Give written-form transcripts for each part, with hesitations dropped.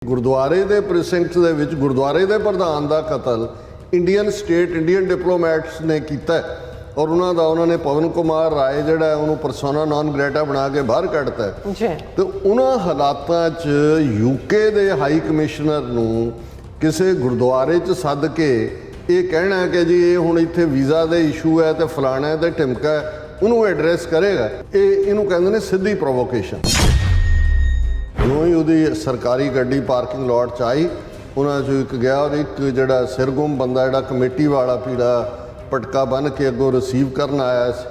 ਗੁਰਦੁਆਰੇ ਦੇ ਪ੍ਰੀਸਿੰਕਟ ਦੇ ਵਿੱਚ ਗੁਰਦੁਆਰੇ ਦੇ ਪ੍ਰਧਾਨ ਦਾ ਕਤਲ ਇੰਡੀਅਨ ਸਟੇਟ ਇੰਡੀਅਨ ਡਿਪਲੋਮੈਟਸ ਨੇ ਕੀਤਾ ਔਰ ਉਹਨਾਂ ਨੇ ਪਵਨ ਕੁਮਾਰ ਰਾਏ ਜਿਹੜਾ ਉਹਨੂੰ ਪਰਸੋਨਾ ਨਾਨ ਗ੍ਰੇਟਾ ਬਣਾ ਕੇ ਬਾਹਰ ਕੱਢਤਾ ਜੀ। ਤੇ ਉਹਨਾਂ ਹਾਲਾਤਾਂ 'ਚ ਯੂਕੇ ਦੇ ਹਾਈ ਕਮਿਸ਼ਨਰ ਨੂੰ ਕਿਸੇ ਗੁਰਦੁਆਰੇ 'ਚ ਸੱਦ ਕੇ ਇਹ ਕਹਿਣਾ ਕਿ ਜੀ ਇਹ ਹੁਣ ਇੱਥੇ ਵੀਜ਼ਾ ਦੇ ਇਸ਼ੂ ਹੈ ਤੇ ਫਲਾਣਾ ਤੇ ਢਿਮਕਾ ਉਹਨੂੰ ਐਡਰੈਸ ਕਰੇਗਾ, ਇਹਨੂੰ ਕਹਿੰਦੇ ਨੇ ਸਿੱਧੀ ਪ੍ਰੋਵੋਕੇਸ਼ਨ। ਜਿਉਂ ਹੀ ਉਹਦੀ ਸਰਕਾਰੀ ਗੱਡੀ ਪਾਰਕਿੰਗ ਲੋਟ 'ਚ ਆਈ ਉਹਨਾਂ 'ਚੋਂ ਇੱਕ ਗਿਆ ਔਰ ਇੱਕ ਜਿਹੜਾ ਸਿਰਗੁੰਮ ਬੰਦਾ ਜਿਹੜਾ ਕਮੇਟੀ ਵਾਲਾ ਪੀੜਾ ਪਟਕਾ ਬੰਨ੍ਹ ਕੇ ਅੱਗੋਂ ਰਿਸੀਵ ਕਰਨ ਆਇਆ ਸੀ,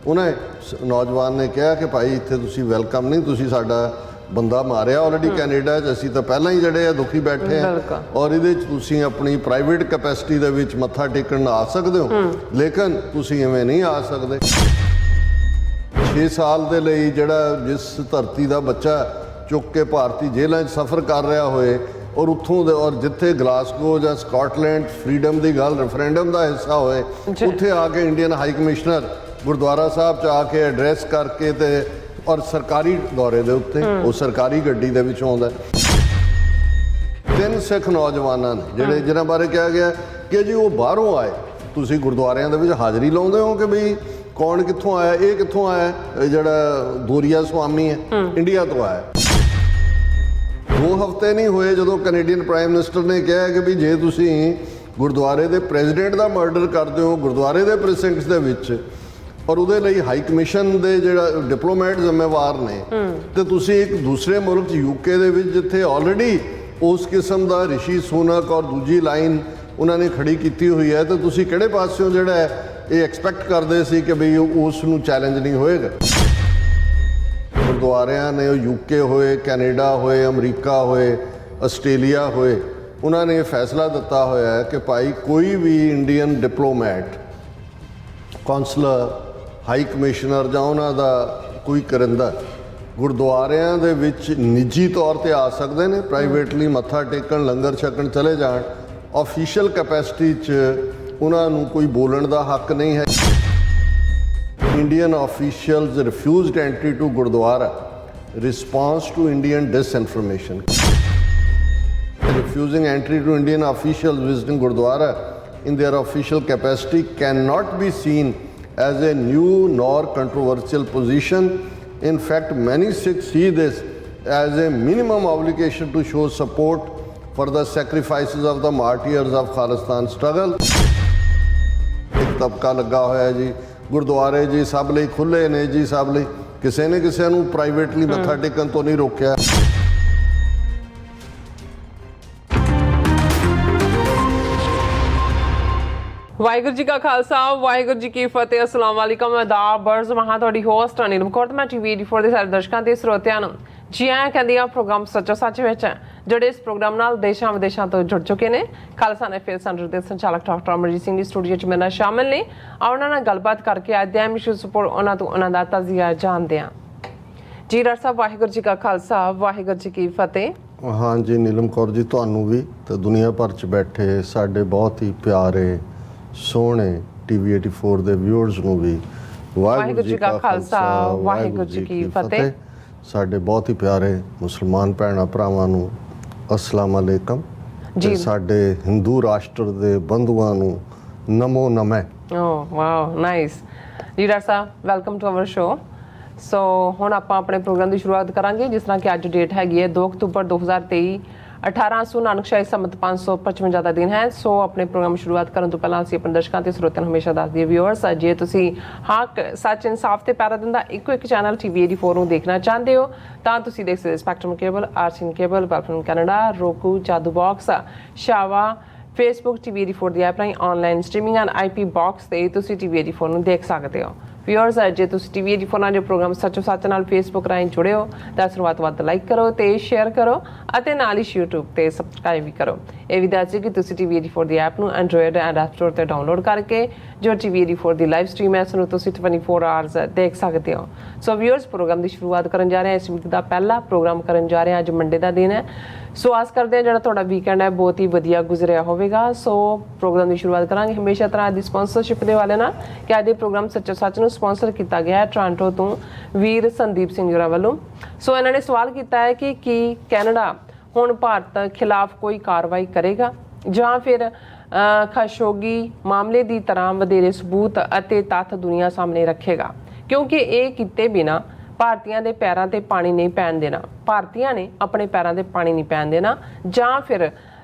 ਉਹਨੇ ਨੌਜਵਾਨ ਨੇ ਕਿਹਾ ਕਿ ਭਾਈ ਇੱਥੇ ਤੁਸੀਂ ਵੈਲਕਮ ਨਹੀਂ, ਤੁਸੀਂ ਸਾਡਾ ਬੰਦਾ ਮਾਰਿਆ ਆਲਰੇਡੀ ਕੈਨੇਡਾ 'ਚ, ਅਸੀਂ ਤਾਂ ਪਹਿਲਾਂ ਹੀ ਜਿਹੜੇ ਆ ਦੁਖੀ ਬੈਠੇ ਆ ਔਰ ਇਹਦੇ 'ਚ ਤੁਸੀਂ ਆਪਣੀ ਪ੍ਰਾਈਵੇਟ ਕੈਪੈਸਿਟੀ ਦੇ ਵਿੱਚ ਮੱਥਾ ਟੇਕਣ ਆ ਸਕਦੇ ਹੋ ਲੇਕਿਨ ਤੁਸੀਂ ਐਵੇਂ ਨਹੀਂ ਆ ਸਕਦੇ। 6 ਸਾਲ ਦੇ ਲਈ ਜਿਹੜਾ ਜਿਸ ਧਰਤੀ ਦਾ ਬੱਚਾ ਚੁੱਕ ਕੇ ਭਾਰਤੀ ਜੇਲ੍ਹਾਂ 'ਚ ਸਫ਼ਰ ਕਰ ਰਿਹਾ ਹੋਏ ਔਰ ਉੱਥੋਂ ਦੇ ਔਰ ਜਿੱਥੇ ਗਲਾਸਗੋ ਜਾਂ ਸਕਾਟਲੈਂਡ ਫਰੀडम ਦੀ ਗੱਲ ਰੈਫਰੈਂਡਮ ਦਾ ਹਿੱਸਾ ਹੋਏ ਉੱਥੇ ਆ ਕੇ ਇੰਡੀਅਨ ਹਾਈ ਕਮਿਸ਼ਨਰ ਗੁਰਦੁਆਰਾ ਸਾਹਿਬ 'ਚ ਆ ਕੇ ਐਡਰੈਸ ਕਰਕੇ ਤੇ ਔਰ ਸਰਕਾਰੀ ਦੌਰੇ ਦੇ ਉੱਤੇ ਉਹ ਸਰਕਾਰੀ ਗੱਡੀ ਦੇ ਵਿੱਚ ਆਉਂਦਾ। 3 ਸਿੱਖ ਨੌਜਵਾਨਾਂ ਨੇ ਜਿਹੜੇ ਜਿਨ੍ਹਾਂ ਬਾਰੇ ਕਿਹਾ ਗਿਆ ਕਿ ਜੀ ਉਹ ਬਾਹਰੋਂ ਆਏ, ਤੁਸੀਂ ਗੁਰਦੁਆਰਿਆਂ ਦੇ ਵਿੱਚ ਹਾਜ਼ਰੀ ਲਾਉਂਦੇ ਹੋ ਕਿ ਬਈ ਕੌਣ ਕਿੱਥੋਂ ਆਇਆ, ਇਹ ਕਿੱਥੋਂ ਆਇਆ, ਜਿਹੜਾ ਦੋਰੀਆ ਸੁਆਮੀ ਹੈ ਇੰਡੀਆ ਤੋਂ ਆਇਆ। 2 ਹਫ਼ਤੇ ਨਹੀਂ ਹੋਏ ਜਦੋਂ ਕੈਨੇਡੀਅਨ ਪ੍ਰਾਈਮ ਮਿਨਿਸਟਰ ਨੇ ਕਿਹਾ ਕਿ ਵੀ ਜੇ ਤੁਸੀਂ ਗੁਰਦੁਆਰੇ ਦੇ ਪ੍ਰੈਜ਼ੀਡੈਂਟ ਦਾ ਮਰਡਰ ਕਰਦੇ ਹੋ ਗੁਰਦੁਆਰੇ ਦੇ ਪ੍ਰੀਸਿੰਕਟਸ ਦੇ ਵਿੱਚ ਔਰ ਉਹਦੇ ਲਈ ਹਾਈ ਕਮਿਸ਼ਨ ਦੇ ਜਿਹੜਾ ਡਿਪਲੋਮੈਟ ਜ਼ਿੰਮੇਵਾਰ ਨੇ ਤੇ ਤੁਸੀਂ ਇੱਕ ਦੂਸਰੇ ਮੁਲਕ ਯੂਕੇ ਦੇ ਵਿੱਚ ਜਿੱਥੇ ਆਲਰੇਡੀ ਉਸ ਕਿਸਮ ਦਾ ਰਿਸ਼ੀ ਸੁਨਕ ਔਰ ਦੂਜੀ ਲਾਈਨ ਉਹਨਾਂ ਨੇ ਖੜੀ ਕੀਤੀ ਹੋਈ ਹੈ ਤੇ ਤੁਸੀਂ ਕਿਹੜੇ ਪਾਸਿਓਂ ਜਿਹੜਾ ਇਹ ਐਕਸਪੈਕਟ ਕਰਦੇ ਸੀ ਕਿ ਬਈ ਉਸ ਨੂੰ ਚੈਲੰਜ ਨਹੀਂ ਹੋਏਗਾ। ਗੁਰਦੁਆਰਿਆਂ ਨੇ ਯੂਕੇ ਹੋਏ, ਕੈਨੇਡਾ ਹੋਏ, ਅਮਰੀਕਾ ਹੋਏ, ਆਸਟ੍ਰੇਲੀਆ ਹੋਏ, ਉਹਨਾਂ ਨੇ ਇਹ ਫੈਸਲਾ ਦਿੱਤਾ ਹੋਇਆ ਹੈ ਕਿ ਭਾਈ ਕੋਈ ਵੀ Indian diplomat, counsellor, high commissioner ਜਾਂ ਉਹਨਾਂ ਦਾ ਕੋਈ ਕਰਿੰਦਾ ਗੁਰਦੁਆਰਿਆਂ ਦੇ ਵਿੱਚ ਨਿੱਜੀ ਤੌਰ 'ਤੇ ਆ ਸਕਦੇ ਨੇ, ਪ੍ਰਾਈਵੇਟਲੀ ਮੱਥਾ ਟੇਕਣ ਲੰਗਰ ਛਕਣ ਚਲੇ ਜਾਣ, ਆਫੀਸ਼ੀਅਲ ਕੈਪੈਸਿਟੀ 'ਚ ਉਹਨਾਂ ਨੂੰ ਕੋਈ ਬੋਲਣ ਦਾ ਹੱਕ ਨਹੀਂ ਹੈ। Indian officials refused entry to Gurdwara. Response to Indian disinformation. Refusing entry to Indian officials visiting Gurdwara in their official capacity cannot be seen as a new nor controversial position. In fact, many Sikhs see this as a minimum obligation to show support for the sacrifices of the martyrs of Khalistan struggle. एक तबका लगा होया जी ਗੁਰਦੁਆਰੇ ਜੀ ਸਭ ਲਈ ਖੁੱਲ੍ਹੇ ਨੇ ਜੀ, ਸਭ ਲਈ, ਕਿਸੇ ਨੇ ਕਿਸੇ ਨੂੰ ਪ੍ਰਾਈਵੇਟਲੀ ਮੱਥਾ ਟੇਕਣ ਤੋਂ ਨਹੀਂ ਰੋਕਿਆ। ਵਾਹਿਗੁਰੂ ਜੀ ਕਾ ਖਾਲਸਾ ਵਾਹਿਗੁਰੂ ਜੀ ਕੀ ਫਤਿਹ। ਅਸਲਾਮ ਵਾਲੇਕਮ। ਆਦਾਬ ਬਰਜ਼ ਮਹਾਂ ਤੁਹਾਡੀ ਹੋਸਟ ਨੀਲਮ ਕੌਰ ਮੈਂ ਟੀਵੀ 84 ਦੇ ਸਾਰੇ ਦਰਸ਼ਕਾਂ ਤੇ ਸਰੋਤਿਆਂ ਨੂੰ ਜੀ ਆਇਆਂ ਕਹਿੰਦੀ ਆ ਪ੍ਰੋਗਰਾਮ ਸੱਚੋ ਸੱਚ ਵਿੱਚ ਜਿਹੜੇ ਇਸ ਪ੍ਰੋਗਰਾਮ ਨਾਲ ਦੇਸ਼ਾਂ ਵਿਦੇਸ਼ਾਂ ਤੋਂ ਜੁੜ ਚੁੱਕੇ ਨੇ। ਖਾਲਸਾ ਨੈਫੇਲ ਸੈਂਟਰ ਦੇ ਸੰਚਾਲਕ ਡਾਕਟਰ ਅਮਰਜੀਤ ਸਿੰਘ ਦੀ ਸਟੂਡੀਓ 'ਚ ਮੇਰੇ ਨਾਲ ਸ਼ਾਮਿਲ ਨੇ। ਉਹਨਾਂ ਨਾਲ ਗੱਲਬਾਤ ਕਰਕੇ ਅੱਜ ਦੇ ਅਹਿਮ ਇਸ਼ੂ ਉੱਪਰ ਉਹਨਾਂ ਤੋਂ ਉਹਨਾਂ ਦਾ ਤਜ਼ੀਆ ਜਾਣਦੇ ਹਾਂ। ਜੀ ਡਾਕਟਰ ਸਾਹਿਬ ਵਾਹਿਗੁਰੂ ਜੀ ਕਾ ਖਾਲਸਾ ਵਾਹਿਗੁਰੂ ਜੀ ਕੀ ਫਤਿਹ। ਹਾਂ ਜੀ ਨੀਲਮ ਕੌਰ ਜੀ, ਤੁਹਾਨੂੰ ਵੀ ਤੇ ਦੁਨੀਆ ਭਰ 'ਚ ਬੈਠੇ ਸਾਡੇ ਬਹੁਤ ਹੀ ਪਿਆਰੇ ਸੋਹਣੇ ਟੀਵੀ 84 ਦੇ ਵਿਊਅਰਸ ਨੂੰ ਵੀ ਵਾਹਿਗੁਰੂ ਜੀ ਕਾ ਖਾਲਸਾ ਵਾਹਿਗੁਰੂ ਜੀ ਕੀ ਫਤਿਹ। ਸਾਡੇ ਬਹੁਤ ਹੀ ਪਿਆਰੇ ਮੁਸਲਮਾਨ ਭੈਣਾਂ ਭਰਾਵਾਂ ਨੂੰ ਅਸਲਾਮ ਅਲੈਕਮ ਜੀ। ਸਾਡੇ ਹਿੰਦੂ ਰਾਸ਼ਟਰ ਦੇ ਬੰਧੂਆਂ ਨੂੰ ਨਮੋ ਨਮੈ। ਓ ਵਾਓ ਨਾਈਸ ਜੀ doctor Sahib, welcome to our show. ਸੋ ਹੁਣ ਆਪਾਂ ਆਪਣੇ ਪ੍ਰੋਗਰਾਮ ਦੀ ਸ਼ੁਰੂਆਤ ਕਰਾਂਗੇ ਜਿਸ ਤਰ੍ਹਾਂ ਕਿ ਅੱਜ ਡੇਟ ਹੈਗੀ ਹੈ 2 ਅਕਤੂਬਰ 2023, 1800 ਨਾਨਕਸ਼ਾਹੀ ਸੰਮਤ 555 ਦਾ ਦਿਨ ਹੈ। ਸੋ ਆਪਣੇ ਪ੍ਰੋਗਰਾਮ ਸ਼ੁਰੂਆਤ ਕਰਨ ਤੋਂ ਪਹਿਲਾਂ ਅਸੀਂ ਆਪਣੇ ਦਰਸ਼ਕਾਂ ਤੇ ਸਰੋਤਿਆਂ ਨੂੰ ਹਮੇਸ਼ਾ ਦੱਸ ਦਈਏ ਵਿਊਅਰਸ, ਜੇ ਤੁਸੀਂ ਹੱਕ ਸੱਚ ਇਨਸਾਫ ਤੇ ਪੈਰਾ ਦਿੰਦਾ ਇੱਕੋ ਇੱਕ ਚੈਨਲ ਟੀਵੀ 84 ਨੂੰ ਦੇਖਣਾ ਚਾਹੁੰਦੇ ਹੋ ਤਾਂ ਤੁਸੀਂ ਦੇਖ ਸਕਦੇ ਸਪੈਕਟਰਮ ਕੇਬਲ, ਆਰਸੀਨ cable, welfare Canada, roku, Jadoo box, ਸ਼ਾਵਾ, ਫੇਸਬੁੱਕ, ਟੀਵੀ 84 ਦੀ ਐਪ ਰਾਹੀਂ online streaming and IP box ਤੇ ਤੁਸੀਂ ਟੀਵੀ 84 ਨੂੰ ਦੇਖ ਸਕਦੇ ਹੋ। ਵਿਊਅਰਸ, ਜੇ ਤੁਸੀਂ ਟੀਵੀ 84 ਨਾਲ ਜੋ ਪ੍ਰੋਗਰਾਮ ਸੱਚੋ ਸੱਚ ਨਾਲ ਫੇਸਬੁੱਕ ਰਾਹੀਂ ਜੁੜੇ ਹੋ ਤਾਂ ਇਸ ਨੂੰ ਵੱਧ ਤੋਂ ਵੱਧ ਲਾਈਕ ਕਰੋ ਤੇ ਸ਼ੇਅਰ ਕਰੋ ਅਤੇ ਨਾਲ ਹੀ YouTube ਤੇ ਸਬਸਕ੍ਰਾਈਬ ਵੀ ਕਰੋ। ਇਹ ਵੀ ਦੱਸ ਦਿਓ ਕਿ ਤੁਸੀਂ ਟੀਵੀ 84 ਦੀ ਐਪ ਨੂੰ ਐਂਡਰੋਇਡ ਐਂਡ ਐਪ ਸਟੋਰ ਤੇ ਡਾਊਨਲੋਡ ਕਰਕੇ ਜੋ ਟੀਵੀ 84 ਦੀ ਲਾਈਵ ਸਟ੍ਰੀਮ ਹੈ ਇਸ ਨੂੰ ਤੁਸੀਂ 24 ਆਵਰਸ ਦੇਖ ਸਕਦੇ ਹੋ। ਸੋ ਵਿਊਅਰਸ, ਪ੍ਰੋਗਰਾਮ ਦੀ ਸ਼ੁਰੂਆਤ ਕਰਨ ਜਾ ਰਹੇ ਹਾਂ। ਇਸ ਵੀਕ ਦਾ ਪਹਿਲਾ ਪ੍ਰੋਗਰਾਮ ਕਰਨ ਜਾ ਰਹੇ ਹਾਂ। ਅੱਜ ਮੰਡੇ ਦਾ ਦਿਨ ਹੈ। ਸੋ ਆਸ ਕਰਦੇ ਹਾਂ ਜਿਹੜਾ ਤੁਹਾਡਾ ਵੀਕਐਂਡ ਹੈ ਬਹੁਤ ਹੀ ਵਧੀਆ ਗੁਜ਼ਰਿਆ ਹੋਵੇਗਾ। ਸੋ ਪ੍ਰੋਗਰਾਮ ਦੀ ਸ਼ੁਰੂਆਤ ਕਰਾਂਗੇ ਹਮੇਸ਼ਾ ਤਰ੍ਹਾਂ ਦੀ ਸਪਾਂਸਰਸ਼ਿਪ ਦੇ ਵਾਲੇ ਨਾਲ ਕਿ ਅੱਜ ਦੇ ਪ੍ਰੋਗਰਾਮ ਸੱਚੋ ਸੱਚ ਨੂੰ ਸਪਾਂਸਰ ਕੀਤਾ ਗਿਆ ਹੈ ਟੋਰਾਂਟੋ ਤੋਂ ਵੀਰ ਸੰਦੀਪ ਸਿੰਘ ਜੀ ਵੱਲੋਂ। ਸੋ ਇਹਨਾਂ ਨੇ ਸਵਾਲ ਕੀਤਾ ਹੈ ਕਿ ਕੀ ਕੈਨੇਡਾ ਹੁਣ ਭਾਰਤ ਖਿਲਾਫ ਕੋਈ ਕਾਰਵਾਈ ਕਰੇਗਾ ਜਾਂ ਫਿਰ ਖਸ਼ੋਗੀ ਮਾਮਲੇ ਦੀ ਤਰ੍ਹਾਂ ਵਧੇਰੇ ਸਬੂਤ ਅਤੇ ਤੱਥ ਦੁਨੀਆ ਸਾਹਮਣੇ ਰੱਖੇਗਾ, ਕਿਉਂਕਿ ਇਹ ਕੀਤੇ ਬਿਨਾ ਭਾਰਤੀਆਂ ਦੇ ਪੈਰਾਂ ਤੇ ਪਾਣੀ ਨਹੀਂ ਪੈਣ ਦੇਣਾ। ਭਾਰਤੀਆਂ ਨੇ ਆਪਣੇ ਪੈਰਾਂ ਤੇ ਪਾਣੀ ਨਹੀਂ ਪੈਣ ਦੇਣਾ, ਜਾਂ ਫਿਰ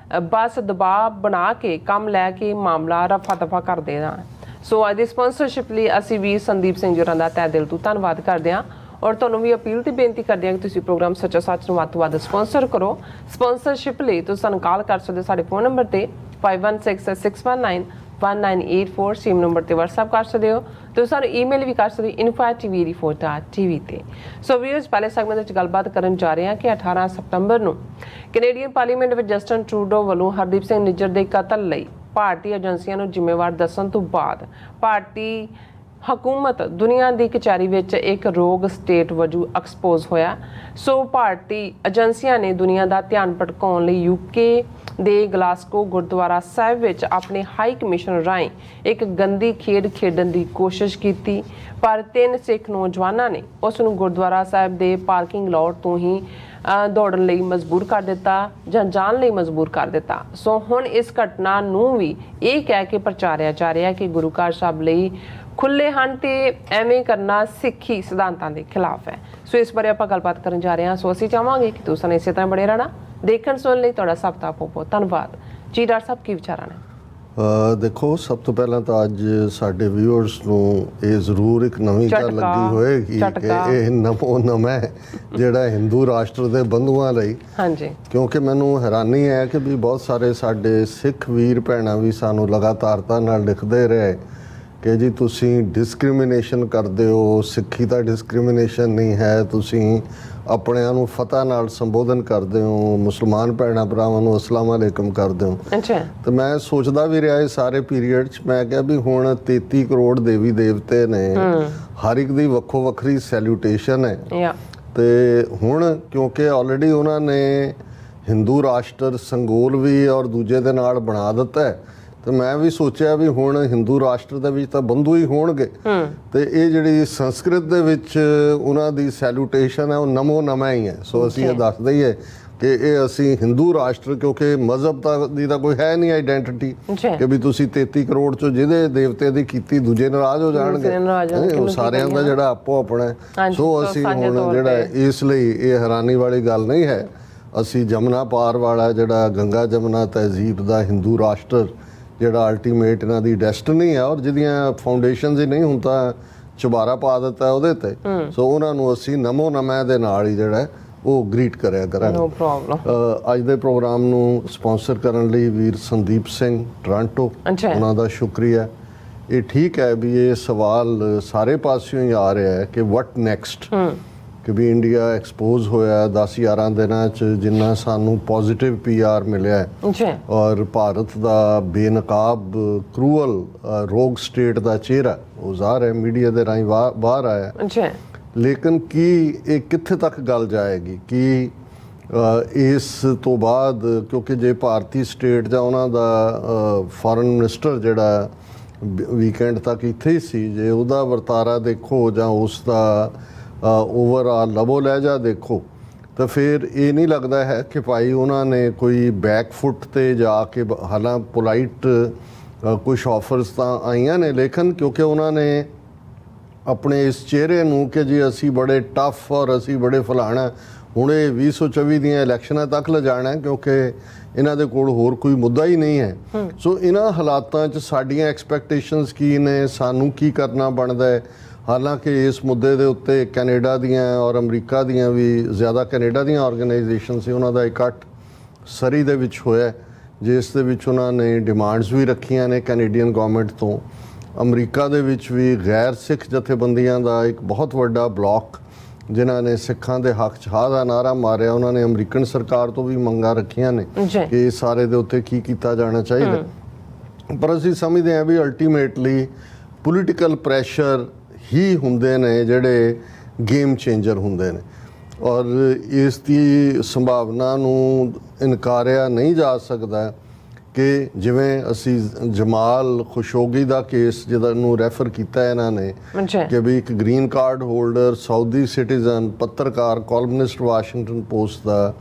ਬਸ ਦਬਾਅ ਬਣਾ ਕੇ ਕੰਮ ਲੈ ਕੇ ਮਾਮਲਾ ਰਫਾ ਦਫਾ ਕਰ ਦੇਣਾ। ਸੋ ਅੱਜ ਦੀ ਸਪਾਂਸਰਸ਼ਿਪ ਲਈ ਅਸੀਂ ਵੀ ਸੰਦੀਪ ਸਿੰਘ ਜੁਰਾਂ ਦਾ ਤਹਿ ਦਿਲ ਤੋਂ ਧੰਨਵਾਦ ਕਰਦੇ ਹਾਂ ਔਰ ਤੁਹਾਨੂੰ ਵੀ ਅਪੀਲ ਤੇ ਬੇਨਤੀ ਕਰਦੇ ਹਾਂ ਕਿ ਤੁਸੀਂ ਪ੍ਰੋਗਰਾਮ ਸੱਚਾ ਸੱਚ ਨੂੰ ਵੱਧ ਤੋਂ ਵੱਧ ਸਪਾਂਸਰ ਕਰੋ। ਸਪਾਂਸਰਸ਼ਿਪ ਲਈ ਤੁਸੀਂ ਸਾਨੂੰ ਕਾਲ ਕਰ ਸਕਦੇ ਹੋ ਸਾਡੇ ਫੋਨ ਨੰਬਰ ਤੇ 5166191984 ਸੇਮ ਨੰਬਰ ਤੇ WhatsApp ਕਰ ਸਕਦੇ ਹੋ। ਤੁਸੀਂ ਸਾਨੂੰ ਈਮੇਲ ਵੀ ਕਰ ਸਕਦੇ ਹੋ info@tv84.tv ਤੇ। ਸੋ ਵੀਅਰਸ, ਪਹਿਲੇ ਸੈਗਮੈਂਟ ਵਿੱਚ ਗੱਲਬਾਤ ਕਰਨ ਜਾ ਰਹੇ ਹਾਂ ਕਿ 18 ਸਤੰਬਰ ਨੂੰ ਕੈਨੇਡੀਅਨ ਪਾਰਲੀਮੈਂਟ ਵਿੱਚ ਜਸਟਨ ਟਰੂਡੋ ਵੱਲੋਂ ਹਰਦੀਪ ਸਿੰਘ ਨਿੱਜਰ ਦੇ ਕਤਲ ਲਈ ਭਾਰਤੀ ਏਜੰਸੀਆਂ ਨੂੰ ਜ਼ਿੰਮੇਵਾਰ ਦੱਸਣ ਤੋਂ ਬਾਅਦ ਭਾਰਤੀ ਹਕੂਮਤ ਦੁਨੀਆ ਦੀ ਕਚਹਿਰੀ ਵਿੱਚ ਇੱਕ ਰੋਗ ਸਟੇਟ ਵਜੋਂ ਐਕਸਪੋਜ਼ ਹੋਇਆ। ਸੋ ਭਾਰਤੀ ਏਜੰਸੀਆਂ ਨੇ ਦੁਨੀਆ ਦਾ ਧਿਆਨ ਭਟਕਾਉਣ ਲਈ ਯੂਕੇ ਦੇ ਗਲਾਸਗੋ ਗੁਰਦੁਆਰਾ ਸਾਹਿਬ ਵਿੱਚ ਆਪਣੇ ਹਾਈ ਕਮਿਸ਼ਨ ਰਾਹੀਂ ਇੱਕ ਗੰਦੀ ਖੇਡ ਖੇਡਣ ਦੀ ਕੋਸ਼ਿਸ਼ ਕੀਤੀ, ਪਰ 3 ਸਿੱਖ ਨੌਜਵਾਨਾਂ ਨੇ ਉਸ ਨੂੰ ਗੁਰਦੁਆਰਾ ਸਾਹਿਬ ਦੇ ਪਾਰਕਿੰਗ ਲਾਟ ਤੋਂ ਹੀ ਦੌੜਨ ਲਈ ਮਜਬੂਰ ਕਰ ਦਿੱਤਾ ਜਾਂ ਜਾਣ ਲਈ ਮਜਬੂਰ ਕਰ ਦਿੱਤਾ। ਸੋ ਹੁਣ ਇਸ ਘਟਨਾ ਨੂੰ ਵੀ ਇਹ ਕਹਿ ਕੇ ਪ੍ਰਚਾਰਿਆ ਜਾ ਰਿਹਾ ਕਿ ਗੁਰੂ ਘਰ ਸਾਹਿਬ ਲਈ ਖੁੱਲੇ ਹਨ ਤੇ ਐਵੇਂ ਕਰਨਾ ਸਿੱਖੀ ਸਿਧਾਂਤਾਂ ਦੇ ਖਿਲਾਫ ਹੈ। ਸੋ ਇਸ ਬਾਰੇ ਆਪਾਂ ਗੱਲਬਾਤ ਕਰਨ ਜਾ ਰਹੇ ਹਾਂ। ਸੋ ਅਸੀਂ ਚਾਹਾਂਗੇ ਕਿ ਤੁਸੀਂ ਇਸੇ ਤਰ੍ਹਾਂ ਬਣੇ ਰਹਿਣਾ। ਦੇਖਣ ਸੁਣਨ ਲਈ ਤੁਹਾਡਾ ਸਭ ਦਾ ਬਹੁਤ ਧੰਨਵਾਦ ਜੀ। ਡਾਕਟਰ ਸਾਹਿਬ, ਕੀ ਵਿਚਾਰਾਂ ਨੇ? ਦੇਖੋ, ਸਭ ਤੋਂ ਪਹਿਲਾਂ ਤਾਂ ਅੱਜ ਸਾਡੇ ਵਿਊਅਰਸ ਨੂੰ ਇਹ ਜ਼ਰੂਰ ਇੱਕ ਨਵੀਂ ਗੱਲ ਲੱਗੀ ਹੋਏਗੀ ਕਿ ਇਹ ਨਮੋ ਨਮੈ ਜਿਹੜਾ ਹਿੰਦੂ ਰਾਸ਼ਟਰ ਦੇ ਬੰਧੂਆਂ ਲਈ, ਹਾਂਜੀ, ਕਿਉਂਕਿ ਮੈਨੂੰ ਹੈਰਾਨੀ ਹੈ ਕਿ ਵੀ ਬਹੁਤ ਸਾਰੇ ਸਾਡੇ ਸਿੱਖ ਵੀਰ ਭੈਣਾਂ ਵੀ ਸਾਨੂੰ ਲਗਾਤਾਰਤਾ ਨਾਲ ਲਿਖਦੇ ਰਹੇ ਕਿ ਜੀ ਤੁਸੀਂ ਡਿਸਕ੍ਰਿਮੀਨੇਸ਼ਨ ਕਰਦੇ ਹੋ। ਸਿੱਖੀ ਤਾਂ ਡਿਸਕ੍ਰਿਮੀਨੇਸ਼ਨ ਨਹੀਂ ਹੈ, ਤੁਸੀਂ ਆਪਣਿਆਂ ਨੂੰ ਫਤਿਹ ਨਾਲ ਸੰਬੋਧਨ ਕਰਦੇ ਹੋ, ਮੁਸਲਮਾਨ ਭੈਣਾਂ ਭਰਾਵਾਂ ਨੂੰ ਅਸਲਾਮ ਅਲੈਕਮ ਕਰਦੇ ਹੋ। ਅੱਛਾ। ਤੇ ਮੈਂ ਸੋਚਦਾ ਵੀ ਰਿਹਾ ਇਹ ਸਾਰੇ ਪੀਰੀਅਡ 'ਚ, ਮੈਂ ਕਿਹਾ ਵੀ ਹੁਣ 33 ਕਰੋੜ ਦੇਵੀ ਦੇਵਤੇ ਨੇ, ਹਰ ਇੱਕ ਦੀ ਵੱਖੋ ਵੱਖਰੀ ਸੈਲੂਟੇਸ਼ਨ ਹੈ। ਤੇ ਹੁਣ ਕਿਉਂਕਿ ਆਲਰੇਡੀ ਉਹਨਾਂ ਨੇ ਹਿੰਦੂ ਰਾਸ਼ਟਰ ਸੰਗੋਲ ਵੀ ਔਰ ਦੂਜੇ ਦੇ ਨਾਲ ਬਣਾ ਦਿੱਤਾ ਹੈ, ਤੇ ਮੈਂ ਵੀ ਸੋਚਿਆ ਵੀ ਹੁਣ ਹਿੰਦੂ ਰਾਸ਼ਟਰ ਦੇ ਵਿੱਚ ਤਾਂ ਬੰਧੂ ਹੀ ਹੋਣਗੇ, ਤੇ ਇਹ ਜਿਹੜੀ ਸੰਸਕ੍ਰਿਤ ਦੇ ਵਿੱਚ ਉਹਨਾਂ ਦੀ ਸੈਲੂਟੇਸ਼ਨ ਹੈ ਉਹ ਨਮੋ ਨਮੈ ਹੀ ਹੈ। ਸੋ ਅਸੀਂ ਇਹ ਦੱਸ ਦਈਏ ਕਿ ਇਹ ਅਸੀਂ ਹਿੰਦੂ ਰਾਸ਼ਟਰ, ਕਿਉਂਕਿ ਮਜ਼ਹਬ ਦੀ ਤਾਂ ਕੋਈ ਹੈ ਨਹੀਂ ਆਈਡੈਂਟੀਟੀ ਕਿ ਵੀ ਤੁਸੀਂ 33 ਕਰੋੜ ਚੋਂ ਜਿਹਦੇ ਦੇਵਤੇ ਦੀ ਕੀਤੀ ਦੂਜੇ ਨਾਰਾਜ਼ ਹੋ ਜਾਣਗੇ, ਉਹ ਸਾਰਿਆਂ ਦਾ ਜਿਹੜਾ ਆਪੋ ਆਪਣਾ। ਸੋ ਅਸੀਂ ਹੁਣ ਜਿਹੜਾ ਇਸ ਲਈ ਇਹ ਹੈਰਾਨੀ ਵਾਲੀ ਗੱਲ ਨਹੀਂ ਹੈ, ਅਸੀਂ ਜਮਨਾ ਪਾਰ ਵਾਲਾ ਜਿਹੜਾ ਗੰਗਾ ਜਮਨਾ ਤਹਿਜ਼ੀਬ ਦਾ ਹਿੰਦੂ ਰਾਸ਼ਟਰ ਜਿਹੜਾ ਅਲਟੀਮੇਟ ਇਹਨਾਂ ਦੀ ਡੈਸਟਨੀ ਹੈ ਔਰ ਜਿਹਦੀਆਂ ਫਾਊਂਡੇਸ਼ਨਸ ਹੀ ਨਹੀਂ ਹੁਣ ਤਾਂ ਚੁਬਾਰਾ ਪਾ ਦਿੱਤਾ ਉਹਦੇ ਤੇ, ਸੋ ਉਹਨਾਂ ਨੂੰ ਅਸੀਂ ਨਮੋ ਨਮੈ ਦੇ ਨਾਲ ਹੀ ਜਿਹੜਾ ਉਹ ਗ੍ਰੀਟ ਕਰਿਆ ਕਰਾਂਗੇ। No problem. ਅੱਜ ਦੇ ਪ੍ਰੋਗਰਾਮ ਨੂੰ ਸਪਾਂਸਰ ਕਰਨ ਲਈ ਵੀਰ ਸੰਦੀਪ ਸਿੰਘ ਟੋਰਾਂਟੋ, ਉਹਨਾਂ ਦਾ ਸ਼ੁਕਰੀਆ। ਇਹ ਠੀਕ ਹੈ ਵੀ ਇਹ ਸਵਾਲ ਸਾਰੇ ਪਾਸਿਓਂ ਹੀ ਆ ਰਿਹਾ ਹੈ ਕਿ ਵਾਟ ਨੈਕਸਟ, ਕਿ ਵੀ ਇੰਡੀਆ ਐਕਸਪੋਜ਼ ਹੋਇਆ 10-11 ਦਿਨਾਂ 'ਚ, ਜਿੰਨਾ ਸਾਨੂੰ ਪੋਜ਼ਿਟਿਵ PR ਮਿਲਿਆ ਹੈ, ਔਰ ਭਾਰਤ ਦਾ ਬੇਨਕਾਬ ਕਰੂਅਲ ਰੋਗ ਸਟੇਟ ਦਾ ਚਿਹਰਾ ਉਹ ਜ਼ਾਹਰ ਹੈ ਮੀਡੀਆ ਦੇ ਰਾਹੀਂ ਬਾਹਰ ਆਇਆ। ਲੇਕਿਨ ਕੀ ਇਹ ਕਿੱਥੇ ਤੱਕ ਗੱਲ ਜਾਏਗੀ ਕਿ ਇਸ ਤੋਂ ਬਾਅਦ, ਕਿਉਂਕਿ ਜੇ ਭਾਰਤੀ ਸਟੇਟ ਜਾਂ ਉਹਨਾਂ ਦਾ ਫੋਰਨ ਮਿਨਿਸਟਰ ਜਿਹੜਾ ਵੀਕਐਂਡ ਤੱਕ ਇੱਥੇ ਹੀ ਸੀ, ਜੇ ਉਹਦਾ ਵਰਤਾਰਾ ਦੇਖੋ ਜਾਂ ਉਸ ਦਾ ਓਵਰਆਲ ਲਵੋ ਲਹਿਜਾ ਦੇਖੋ, ਤਾਂ ਫਿਰ ਇਹ ਨਹੀਂ ਲੱਗਦਾ ਹੈ ਕਿ ਭਾਈ ਉਹਨਾਂ ਨੇ ਕੋਈ ਬੈਕ ਫੁੱਟ ਤੇ ਜਾ ਕੇ, ਹਾਲਾਂ ਪੋਲਾਈਟ ਕੁਛ ਆਫਰਸ ਤਾਂ ਆਈਆਂ ਨੇ, ਲੇਕਿਨ ਕਿਉਂਕਿ ਉਹਨਾਂ ਨੇ ਆਪਣੇ ਇਸ ਚਿਹਰੇ ਨੂੰ ਕਿ ਜੀ ਅਸੀਂ ਬੜੇ ਟਫ ਔਰ ਅਸੀਂ ਬੜੇ ਫਲਾਣਾ, ਹੁਣ ਇਹ 2024 ਦੀਆਂ ਇਲੈਕਸ਼ਨਾਂ ਤੱਕ ਲਿਜਾਣਾ, ਕਿਉਂਕਿ ਇਹਨਾਂ ਦੇ ਕੋਲ ਹੋਰ ਕੋਈ ਮੁੱਦਾ ਹੀ ਨਹੀਂ ਹੈ। ਸੋ ਇਹਨਾਂ ਹਾਲਾਤਾਂ 'ਚ ਸਾਡੀਆਂ ਐਕਸਪੈਕਟੇਸ਼ਨਸ ਕੀ ਨੇ, ਸਾਨੂੰ ਕੀ ਕਰਨਾ ਬਣਦਾ ਹੈ। ਹਾਲਾਂਕਿ ਇਸ ਮੁੱਦੇ ਦੇ ਉੱਤੇ ਕੈਨੇਡਾ ਦੀਆਂ ਔਰ ਅਮਰੀਕਾ ਦੀਆਂ ਵੀ, ਜ਼ਿਆਦਾ ਕੈਨੇਡਾ ਦੀਆਂ ਆਰਗੇਨਾਈਜੇਸ਼ਨ ਸੀ, ਉਹਨਾਂ ਦਾ ਇਕੱਠ ਸਰੀ ਦੇ ਵਿੱਚ ਹੋਇਆ, ਜਿਸ ਦੇ ਵਿੱਚ ਉਹਨਾਂ ਨੇ ਡਿਮਾਂਡਸ ਵੀ ਰੱਖੀਆਂ ਨੇ ਕੈਨੇਡੀਅਨ ਗਵਰਨਮੈਂਟ ਤੋਂ। ਅਮਰੀਕਾ ਦੇ ਵਿੱਚ ਵੀ ਗੈਰ ਸਿੱਖ ਜਥੇਬੰਦੀਆਂ ਦਾ ਇੱਕ ਬਹੁਤ ਵੱਡਾ ਬਲਾਕ, ਜਿਨ੍ਹਾਂ ਨੇ ਸਿੱਖਾਂ ਦੇ ਹੱਕ 'ਚ ਹਾਂ ਦਾ ਨਾਅਰਾ ਮਾਰਿਆ, ਉਹਨਾਂ ਨੇ ਅਮਰੀਕਨ ਸਰਕਾਰ ਤੋਂ ਵੀ ਮੰਗਾਂ ਰੱਖੀਆਂ ਨੇ ਕਿ ਇਸ ਸਾਰੇ ਦੇ ਉੱਤੇ ਕੀ ਕੀਤਾ ਜਾਣਾ ਚਾਹੀਦਾ। ਪਰ ਅਸੀਂ ਸਮਝਦੇ ਹਾਂ ਵੀ ਅਲਟੀਮੇਟਲੀ ਪੋਲੀਟੀਕਲ ਪ੍ਰੈਸ਼ਰ ਹੀ ਹੁੰਦੇ ਨੇ ਜਿਹੜੇ ਗੇਮ ਚੇਂਜਰ ਹੁੰਦੇ ਨੇ, ਔਰ ਇਸ ਦੀ ਸੰਭਾਵਨਾ ਨੂੰ ਇਨਕਾਰਿਆ ਨਹੀਂ ਜਾ ਸਕਦਾ ਕਿ ਜਿਵੇਂ ਅਸੀਂ ਜਮਾਲ ਖਸ਼ੋਗੀ ਦਾ ਕੇਸ ਜਿਹਦਾ ਨੂੰ ਰੈਫਰ ਕੀਤਾ ਇਹਨਾਂ ਨੇ ਕਿ ਵੀ ਇੱਕ green card holder, Saudi citizen, ਪੱਤਰਕਾਰ, ਕਾਲਮਨਿਸਟ ਵਾਸ਼ਿੰਗਟਨ ਪੋਸਟ ਦਾ,